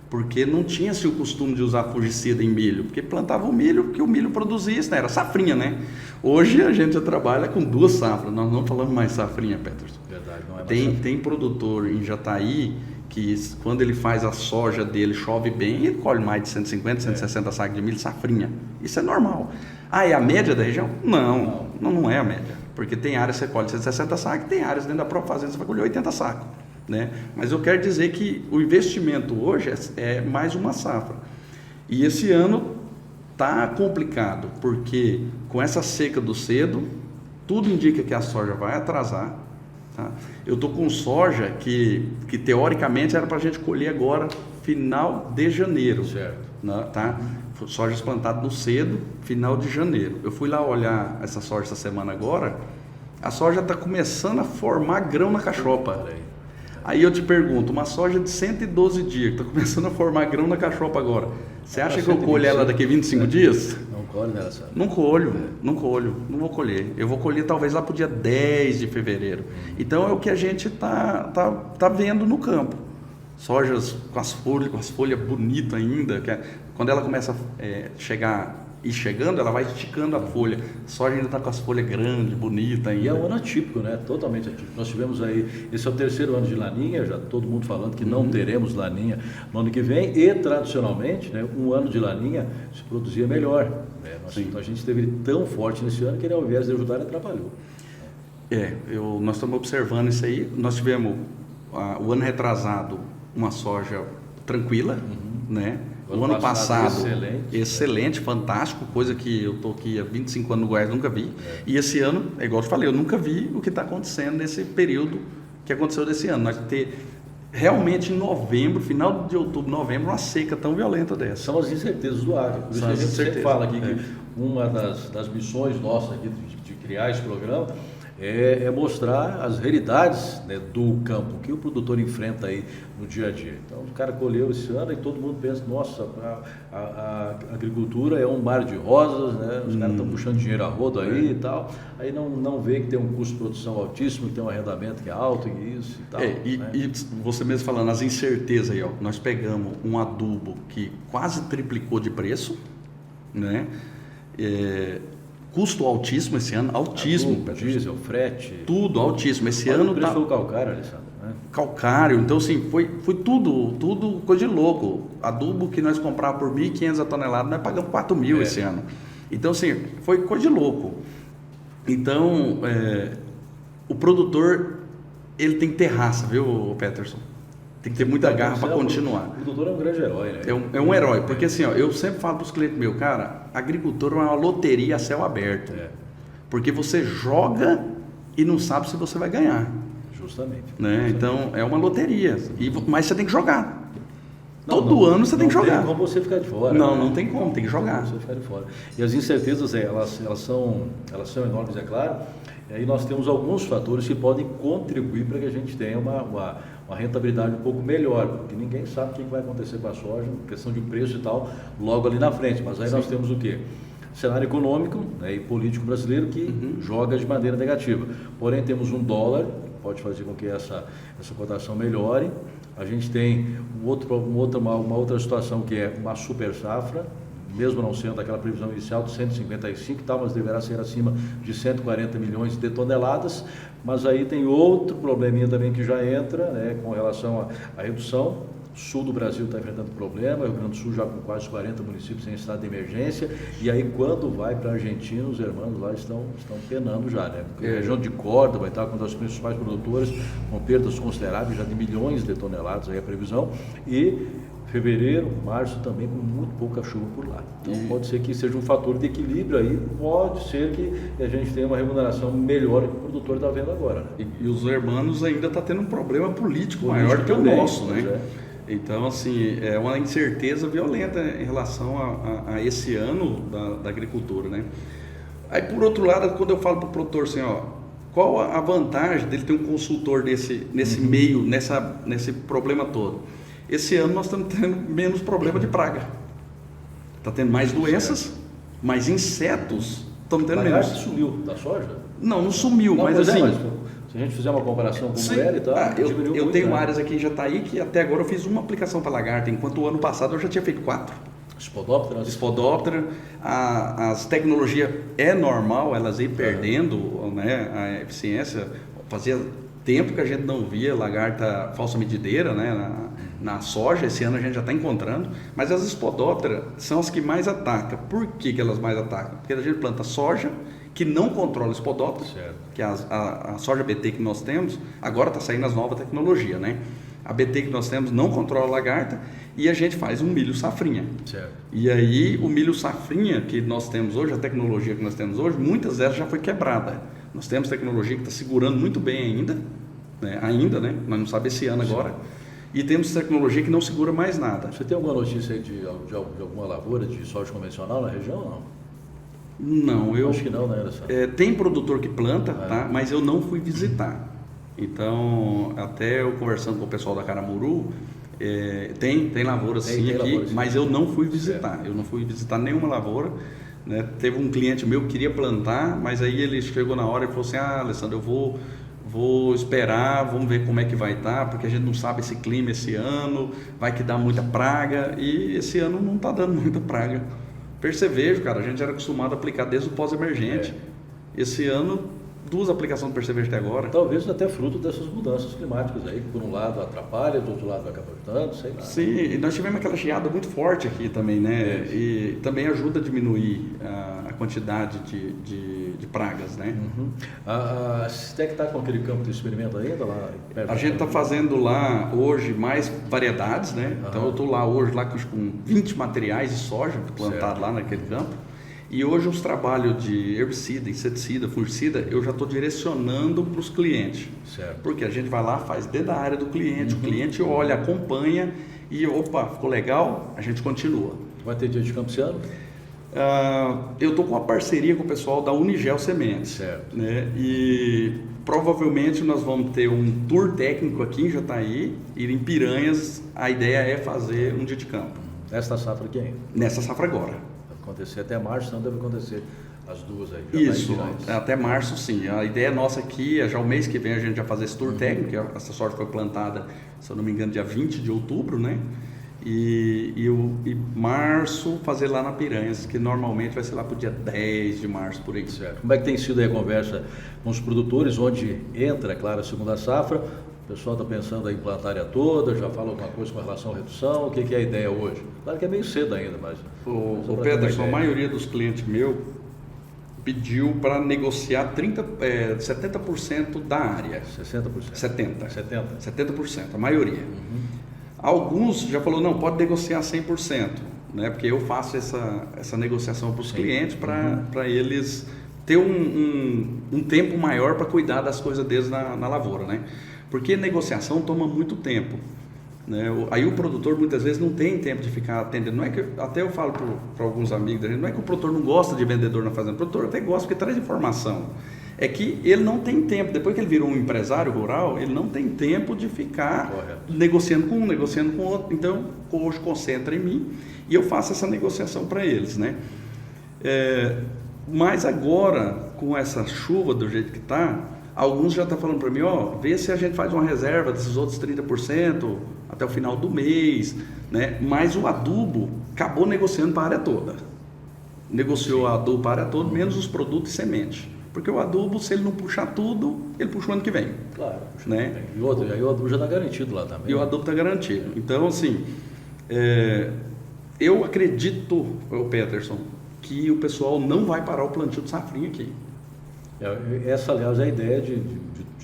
Speaker 2: porque não tinha-se o costume de usar fungicida em milho, porque plantava o milho, que o milho produzia, isso, né? Era safrinha, né? Hoje a gente já trabalha com 2 safras, nós não falamos mais safrinha, Peterson.
Speaker 1: Verdade, não é mais
Speaker 2: tem produtor em Jataí que quando ele faz a soja dele, chove bem, ele colhe mais de 150, 160 sacos de milho safrinha. Isso é normal. É a média da região? Não é a média. Porque tem áreas que você colhe 160 sacos, tem áreas dentro da própria fazenda que você vai colher 80 sacos. Né? Mas eu quero dizer que o investimento hoje é mais uma safra. E esse ano está complicado, porque com essa seca do cedo, tudo indica que a soja vai atrasar. Tá? Eu estou com soja que teoricamente era para a gente colher agora, final de janeiro.
Speaker 1: Certo.
Speaker 2: Né? Tá? Sojas plantadas no cedo, final de janeiro. Eu fui lá olhar essa soja essa semana agora, a soja está começando a formar grão na cachopa. Aí eu te pergunto, uma soja de 112 dias, que está começando a formar grão na cachopa agora, você acha que eu colho ela daqui a 25 dias?
Speaker 1: Não colhe nela, sabe?
Speaker 2: Não colho, não vou colher. Eu vou colher talvez lá para o dia 10 de fevereiro. Então é o que a gente tá vendo no campo. Sojas com as folhas bonitas ainda, quando ela começa a chegando, ela vai esticando a folha. A soja ainda está com as folhas grandes, bonitas ainda.
Speaker 1: E é um ano atípico, né? Totalmente atípico. Nós tivemos aí, esse é o terceiro ano de laninha, já todo mundo falando que não teremos laninha no ano que vem, e tradicionalmente, né, um ano de laninha se produzia melhor. Né? Então a gente teve tão forte nesse ano que ele, ao invés de ajudar, ele atrapalhou.
Speaker 2: Nós estamos observando isso aí. Nós tivemos o ano retrasado uma soja tranquila, né? O ano passado excelente, fantástico, coisa que eu estou aqui há 25 anos no Goiás, nunca vi. E esse ano, é igual eu te falei, eu nunca vi o que está acontecendo nesse período que aconteceu desse ano. Nós ter realmente em novembro, final de outubro, novembro, uma seca tão violenta dessa.
Speaker 1: São as incertezas do agro. Por isso que a gente sempre fala aqui que uma das missões nossas aqui de criar esse programa é mostrar as realidades, né, do campo, que o produtor enfrenta aí no dia a dia. Então, o cara colheu esse ano e todo mundo pensa, nossa, a agricultura é um mar de rosas, né? Os caras estão puxando dinheiro a rodo aí e tal. Aí não vê que tem um custo de produção altíssimo, que tem um arrendamento que é alto e isso e tal. Né?
Speaker 2: E você mesmo falando, as incertezas aí, ó, nós pegamos um adubo que quase triplicou de preço, né? Custo altíssimo esse ano, altíssimo.
Speaker 1: Diesel, frete.
Speaker 2: Tudo altíssimo. Esse ano
Speaker 1: o preço foi o calcário, Alessandro. Né?
Speaker 2: Calcário, então assim, foi tudo coisa de louco. Adubo que nós comprávamos por 1.500 a tonelada, nós pagamos 4.000 esse ano. Então assim, foi coisa de louco. Então, o produtor, ele tem que ter raça, viu, Peterson? Tem que ter muita garra para continuar.
Speaker 1: O produtor é um grande herói, né?
Speaker 2: É um herói, porque assim, ó, eu sempre falo para os clientes meus, cara, agricultor é uma loteria a céu aberto. Porque você joga e não sabe se você vai ganhar.
Speaker 1: Justamente.
Speaker 2: Né? Então, é uma loteria. Mas você tem que jogar. Todo ano você tem que jogar.
Speaker 1: Não tem como você ficar de fora.
Speaker 2: Não tem como, tem que jogar.
Speaker 1: Não tem como você ficar de fora. E as incertezas, elas são enormes, é claro. E aí nós temos alguns fatores que podem contribuir para que a gente tenha uma rentabilidade um pouco melhor, porque ninguém sabe o que vai acontecer com a soja, questão de preço e tal, logo ali na frente. Mas aí nós temos o quê? Cenário econômico, né, e político brasileiro que joga de maneira negativa. Porém, temos um dólar, pode fazer com que essa cotação melhore. A gente tem uma outra situação que é uma super safra, mesmo não sendo aquela previsão inicial de 155 e tal, mas deverá ser acima de 140 milhões de toneladas. Mas aí tem outro probleminha também que já entra, né, com relação à redução. O sul do Brasil está enfrentando problema, o Rio Grande do Sul já com quase 40 municípios em estado de emergência, e aí quando vai para a Argentina, os irmãos lá estão penando já, né? Porque a região de Córdoba vai estar com os principais produtores, com perdas consideráveis, já de milhões de toneladas aí a previsão, e fevereiro, março também com muito pouca chuva por lá. Então pode ser que seja um fator de equilíbrio aí, pode ser que a gente tenha uma remuneração melhor que o produtor está vendo agora. Né?
Speaker 2: E os hermanos ainda estão tendo um problema político maior do que o nosso, né? Então, assim, é uma incerteza violenta em relação a esse ano da agricultura, né? Aí, por outro lado, quando eu falo para o produtor assim, ó, qual a vantagem dele ter um consultor nesse meio, nesse problema todo? Esse ano nós estamos tendo menos problema de praga. Está tendo mais doenças, mais insetos, estamos tendo menos.
Speaker 1: Mas sumiu da soja?
Speaker 2: Não sumiu, mas assim...
Speaker 1: Se a gente fizer uma comparação com o milho e tal,
Speaker 2: eu tenho áreas aqui em Jataí que até agora eu fiz uma aplicação para lagarta, enquanto o ano passado eu já tinha feito 4. Espodóptera, as tecnologias é normal, elas ir perdendo, né, a eficiência. Fazia tempo que a gente não via lagarta falsa medideira, né, na soja. Esse ano a gente já está encontrando, mas as espodópteras são as que mais atacam. Por que elas mais atacam? Porque a gente planta soja que não controla espodóptera, que é a soja BT que nós temos, agora está saindo as novas tecnologias, né? A BT que nós temos não controla a lagarta e a gente faz um milho safrinha.
Speaker 1: Certo.
Speaker 2: E aí o milho safrinha que nós temos hoje, a tecnologia que nós temos hoje, muitas delas já foi quebrada. Nós temos tecnologia que está segurando muito bem ainda, né? Nós não sabemos esse ano agora. E temos tecnologia que não segura mais nada.
Speaker 1: Você tem alguma notícia aí de alguma lavoura de soja convencional na região ou não?
Speaker 2: Não, eu
Speaker 1: acho que não, né, Alessandro?
Speaker 2: Tem produtor que planta, tá? Mas eu não fui visitar. Então, até eu conversando com o pessoal da Caramuru, tem lavoura sim aqui,
Speaker 1: lavoura, sim.
Speaker 2: mas eu não fui visitar. Eu não fui visitar nenhuma lavoura. Né? Teve um cliente meu que queria plantar, mas aí ele chegou na hora e falou assim: Alessandro, eu vou esperar, vamos ver como é que vai estar, porque a gente não sabe esse clima esse ano, vai que dá muita praga, e esse ano não está dando muita praga. Percevejo, cara, a gente era acostumado a aplicar desde o pós-emergente. Esse ano, 2 aplicações de percevejo até agora.
Speaker 1: Talvez até fruto dessas mudanças climáticas aí, que por um lado atrapalha, do outro lado acaba ajudando, sei lá.
Speaker 2: Sim, e nós tivemos aquela geada muito forte aqui também, né? E também ajuda a diminuir a quantidade de pragas, né?
Speaker 1: A Cistec está com aquele campo de experimento ainda lá perto?
Speaker 2: A gente está fazendo lá hoje mais variedades, né? Então eu estou lá hoje com 20 materiais de soja plantados lá naquele campo. E hoje os trabalhos de herbicida, inseticida, fungicida, eu já estou direcionando para os clientes.
Speaker 1: Certo.
Speaker 2: Porque a gente vai lá, faz dentro da área do cliente, o cliente olha, acompanha e opa, ficou legal, a gente continua.
Speaker 1: Vai ter dia de campo esse ano?
Speaker 2: Eu estou com uma parceria com o pessoal da Unigel Sementes.
Speaker 1: Certo.
Speaker 2: Né? E provavelmente nós vamos ter um tour técnico aqui em Jataí, ir em Piranhas, a ideia é fazer um dia de campo.
Speaker 1: Nesta safra aqui ainda?
Speaker 2: Nessa safra agora.
Speaker 1: Acontecer até março, senão deve acontecer as duas aí.
Speaker 2: Isso, até março sim. A ideia nossa aqui é já o mês que vem a gente já fazer esse tour técnico, que essa soja foi plantada, se eu não me engano, dia 20 de outubro, né? E março fazer lá na Piranhas, que normalmente vai ser lá para o dia 10 de março, por aí.
Speaker 1: Certo. Como é que tem sido aí a conversa com os produtores, onde entra, é claro, a segunda safra? O pessoal está pensando em plantar a área toda, já fala alguma coisa com relação à redução? O que é a ideia hoje? Claro que é meio cedo ainda, mas...
Speaker 2: O Peterson, a maioria dos clientes meu pediu para negociar 70% da área.
Speaker 1: 60%?
Speaker 2: 70%, a maioria. Alguns já falou, não, pode negociar 100%, né? Porque eu faço essa negociação para os clientes para eles ter um tempo maior para cuidar das coisas deles na lavoura, né? Porque negociação toma muito tempo, né? Aí o produtor muitas vezes não tem tempo de ficar atendendo. Não é que, até eu falo para alguns amigos da gente, não é que o produtor não gosta de vendedor na fazenda, o produtor até gosta porque traz informação. É que ele não tem tempo, depois que ele virou um empresário rural, ele não tem tempo de ficar negociando com um, negociando com outro. Então, hoje concentra em mim e eu faço essa negociação para eles, né? Mas agora, com essa chuva do jeito que está, alguns já estão falando para mim, vê se a gente faz uma reserva desses outros 30% até o final do mês, né? Mas o adubo acabou negociando para a área toda. Negociou o adubo para a área toda, menos os produtos e semente. Porque o adubo, se ele não puxar tudo, ele puxa o ano que vem.
Speaker 1: Claro.
Speaker 2: Né?
Speaker 1: E outro, aí o adubo já está garantido lá também.
Speaker 2: E o adubo está garantido. Então, assim, eu acredito, Peterson, que o pessoal não vai parar o plantio de safrinha aqui.
Speaker 1: Essa, aliás, é a ideia de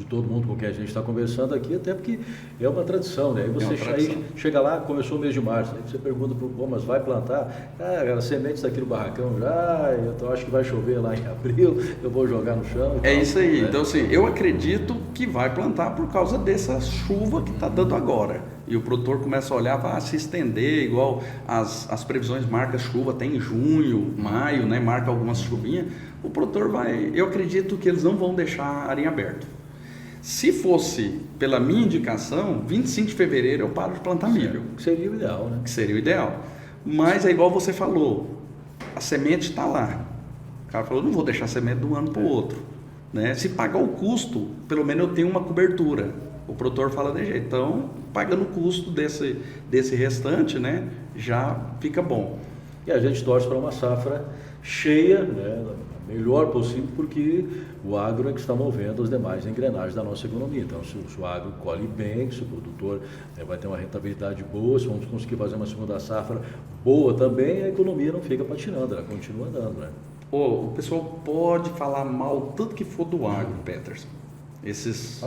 Speaker 1: todo mundo com quem a gente está conversando aqui, até porque é uma tradição, né? Aí você chega lá, começou o mês de março, aí você pergunta para o mas vai plantar? A semente está aqui no barracão já, eu acho que vai chover lá em abril, eu vou jogar no chão.
Speaker 2: É isso aí. Né? Então, assim, eu acredito que vai plantar por causa dessa chuva que está dando agora. E o produtor começa a olhar, vai se estender, igual as previsões marcam chuva até em junho, maio, né? Marca algumas chuvinhas. O produtor vai, eu acredito que eles não vão deixar a área aberta. Se fosse pela minha indicação, 25 de fevereiro eu paro de plantar milho.
Speaker 1: Que seria o ideal, né?
Speaker 2: Que seria o ideal. Mas é igual você falou, a semente está lá. O cara falou, não vou deixar a semente de um ano para o outro. Né? Se pagar o custo, pelo menos eu tenho uma cobertura. O produtor fala de jeito. Então, pagando o custo desse restante, né, já fica bom.
Speaker 1: E a gente torce para uma safra cheia, né, melhor possível, porque o agro é que está movendo as demais engrenagens da nossa economia. Então, se o agro colhe bem, se o produtor vai ter uma rentabilidade boa, se vamos conseguir fazer uma segunda safra boa também, a economia não fica patinando, ela continua andando, né?
Speaker 2: O pessoal pode falar mal tanto que for do agro, Peterson.
Speaker 1: Mas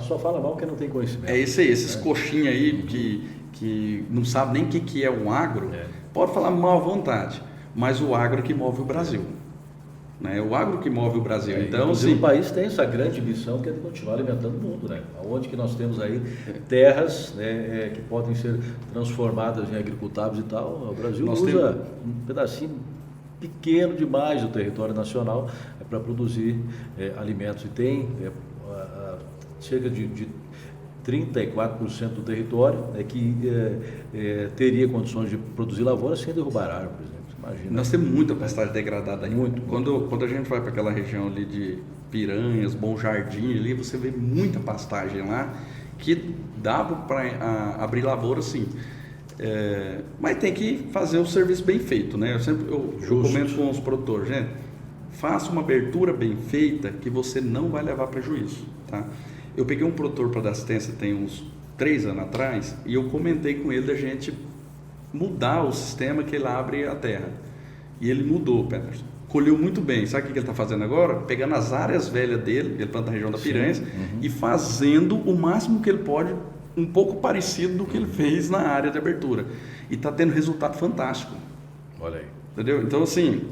Speaker 1: só fala mal porque não tem conhecimento.
Speaker 2: É isso aí, esses coxinhas aí que não sabem nem o que é um agro, pode falar mal à vontade, mas o agro que move o Brasil. Né? O agro que move o Brasil. Então,
Speaker 1: inclusive, o país tem essa grande missão que é de continuar alimentando o mundo, né? Onde que nós temos aí terras, né, que podem ser transformadas em agricultáveis e tal. O Brasil usa um pedacinho pequeno demais do território nacional para produzir alimentos. E tem cerca de 34% do território, né, que teria condições de produzir lavoura sem derrubar árvore, por exemplo. Imagina.
Speaker 2: Nós temos muita pastagem degradada aí.
Speaker 1: Muito.
Speaker 2: Quando a gente vai para aquela região ali de Piranhas, Bom Jardim, ali você vê muita pastagem lá que dava para abrir lavoura, sim. Mas tem que fazer o serviço bem feito, né? Eu comento com os produtores, gente, faça uma abertura bem feita que você não vai levar prejuízo, tá? Eu peguei um produtor para dar assistência tem uns 3 anos atrás e eu comentei com ele da gente mudar o sistema que ele abre a terra. E ele mudou, Peterson. Colheu muito bem. Sabe o que ele está fazendo agora? Pegando as áreas velhas dele, ele planta na região da Piranhas, e fazendo o máximo que ele pode, um pouco parecido do que ele fez na área de abertura. E está tendo resultado fantástico.
Speaker 1: Olha aí.
Speaker 2: Entendeu? Então, assim,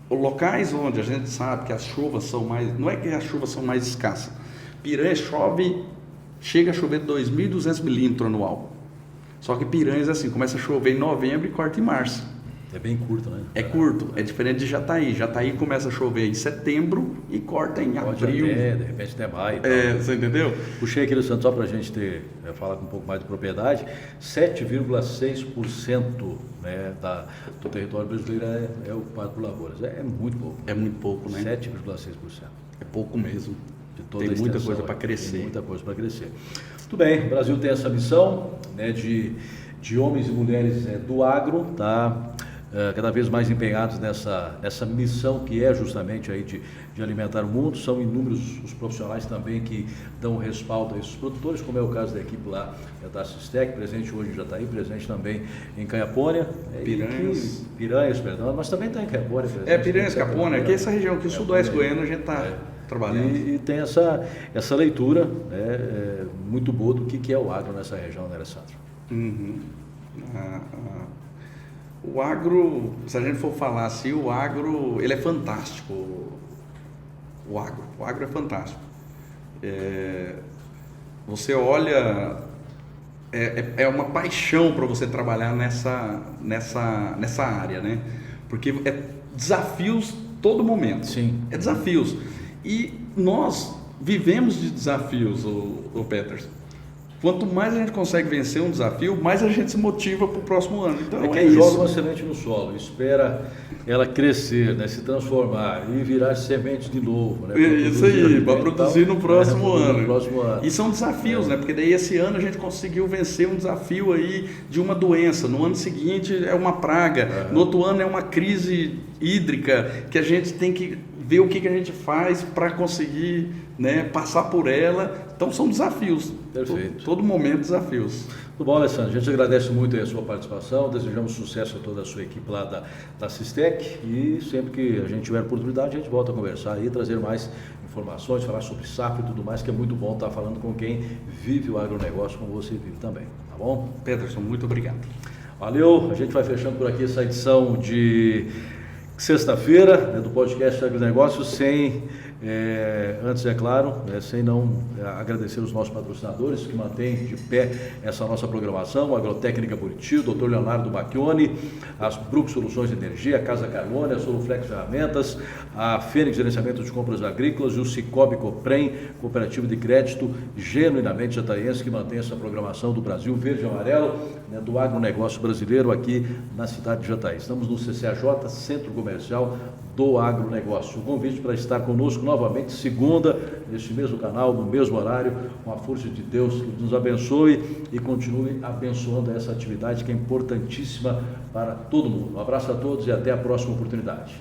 Speaker 2: os locais onde a gente sabe que as chuvas são mais... Não é que as chuvas são mais escassas. Piranhas chega a chover 2.200 milímetros anual. Só que Piranhas, assim, começa a chover em novembro e corta em março.
Speaker 1: É bem curto, né?
Speaker 2: É curto, é diferente de Jataí. Jataí começa a chover em setembro e corta em abril.
Speaker 1: De repente até maio.
Speaker 2: Você entendeu?
Speaker 1: Puxei aqui, Alessandro, só para a gente falar com um pouco mais de propriedade, 7,6%, né, do território brasileiro é ocupado por lavouras. É muito pouco.
Speaker 2: É muito pouco, né?
Speaker 1: 7,6%.
Speaker 2: É pouco mesmo.
Speaker 1: Tem
Speaker 2: muita coisa para crescer.
Speaker 1: Tem muita coisa para crescer. Muito bem, o Brasil tem essa missão, né, de homens e mulheres do agro, tá? Cada vez mais empenhados nessa missão que é justamente aí de alimentar o mundo. São inúmeros os profissionais também que dão respaldo a esses produtores, como é o caso da equipe lá da Sistec, presente hoje em Jataí, presente também em Canhapônia. Piranhas, perdão, mas também está em Canhapônia.
Speaker 2: Piranhas, Capônia, que é essa região aqui, o sudoeste goiano, a gente está trabalhando.
Speaker 1: E tem essa leitura, né, muito boa do que é o agro nessa região, né, Alessandro?
Speaker 2: O agro, se a gente for falar assim, o agro, ele é fantástico. O agro é fantástico. Você olha, é uma paixão para você trabalhar nessa área, né? Porque é desafios todo momento.
Speaker 1: Sim.
Speaker 2: É desafios. E nós vivemos de desafios, o Peterson. Quanto mais a gente consegue vencer um desafio, mais a gente se motiva para o próximo ano. Então,
Speaker 1: quem joga uma semente no solo, espera ela crescer, né, se transformar e virar semente de novo. Né,
Speaker 2: isso aí, para produzir no próximo ano.
Speaker 1: E
Speaker 2: são desafios, né? Porque daí esse ano a gente conseguiu vencer um desafio aí de uma doença. No ano seguinte é uma praga. No outro ano é uma crise hídrica que a gente tem que ver o que a gente faz para conseguir, né, passar por ela. Então são desafios.
Speaker 1: Perfeito.
Speaker 2: Todo momento desafios.
Speaker 1: Tudo bom, Alessandro? A gente agradece muito a sua participação, desejamos sucesso a toda a sua equipe lá da Sistec e sempre que a gente tiver oportunidade a gente volta a conversar e trazer mais informações, falar sobre SAP e tudo mais, que é muito bom estar falando com quem vive o agronegócio como você vive também, tá bom?
Speaker 2: Peterson, muito obrigado.
Speaker 1: Valeu, a gente vai fechando por aqui essa edição de sexta-feira, né, do podcast Agronegócios, antes, é claro, sem não agradecer os nossos patrocinadores que mantêm de pé essa nossa programação, a Agrotécnica Buriti, o Dr. Leonardo Bacchioni, as Brux Soluções de Energia, a Casa Carmone, a Soluflex Ferramentas, a Fênix Gerenciamento de Compras Agrícolas e o Cicobi Coprem, Cooperativa de Crédito genuinamente jataiense, que mantém essa programação do Brasil Verde e Amarelo, né, do agronegócio brasileiro aqui na cidade de Jataí. Estamos no CCAJ, Centro Comercial do Agronegócio. O convite para estar conosco novamente segunda, neste mesmo canal, no mesmo horário, com a força de Deus que nos abençoe e continue abençoando essa atividade que é importantíssima para todo mundo. Um abraço a todos e até a próxima oportunidade.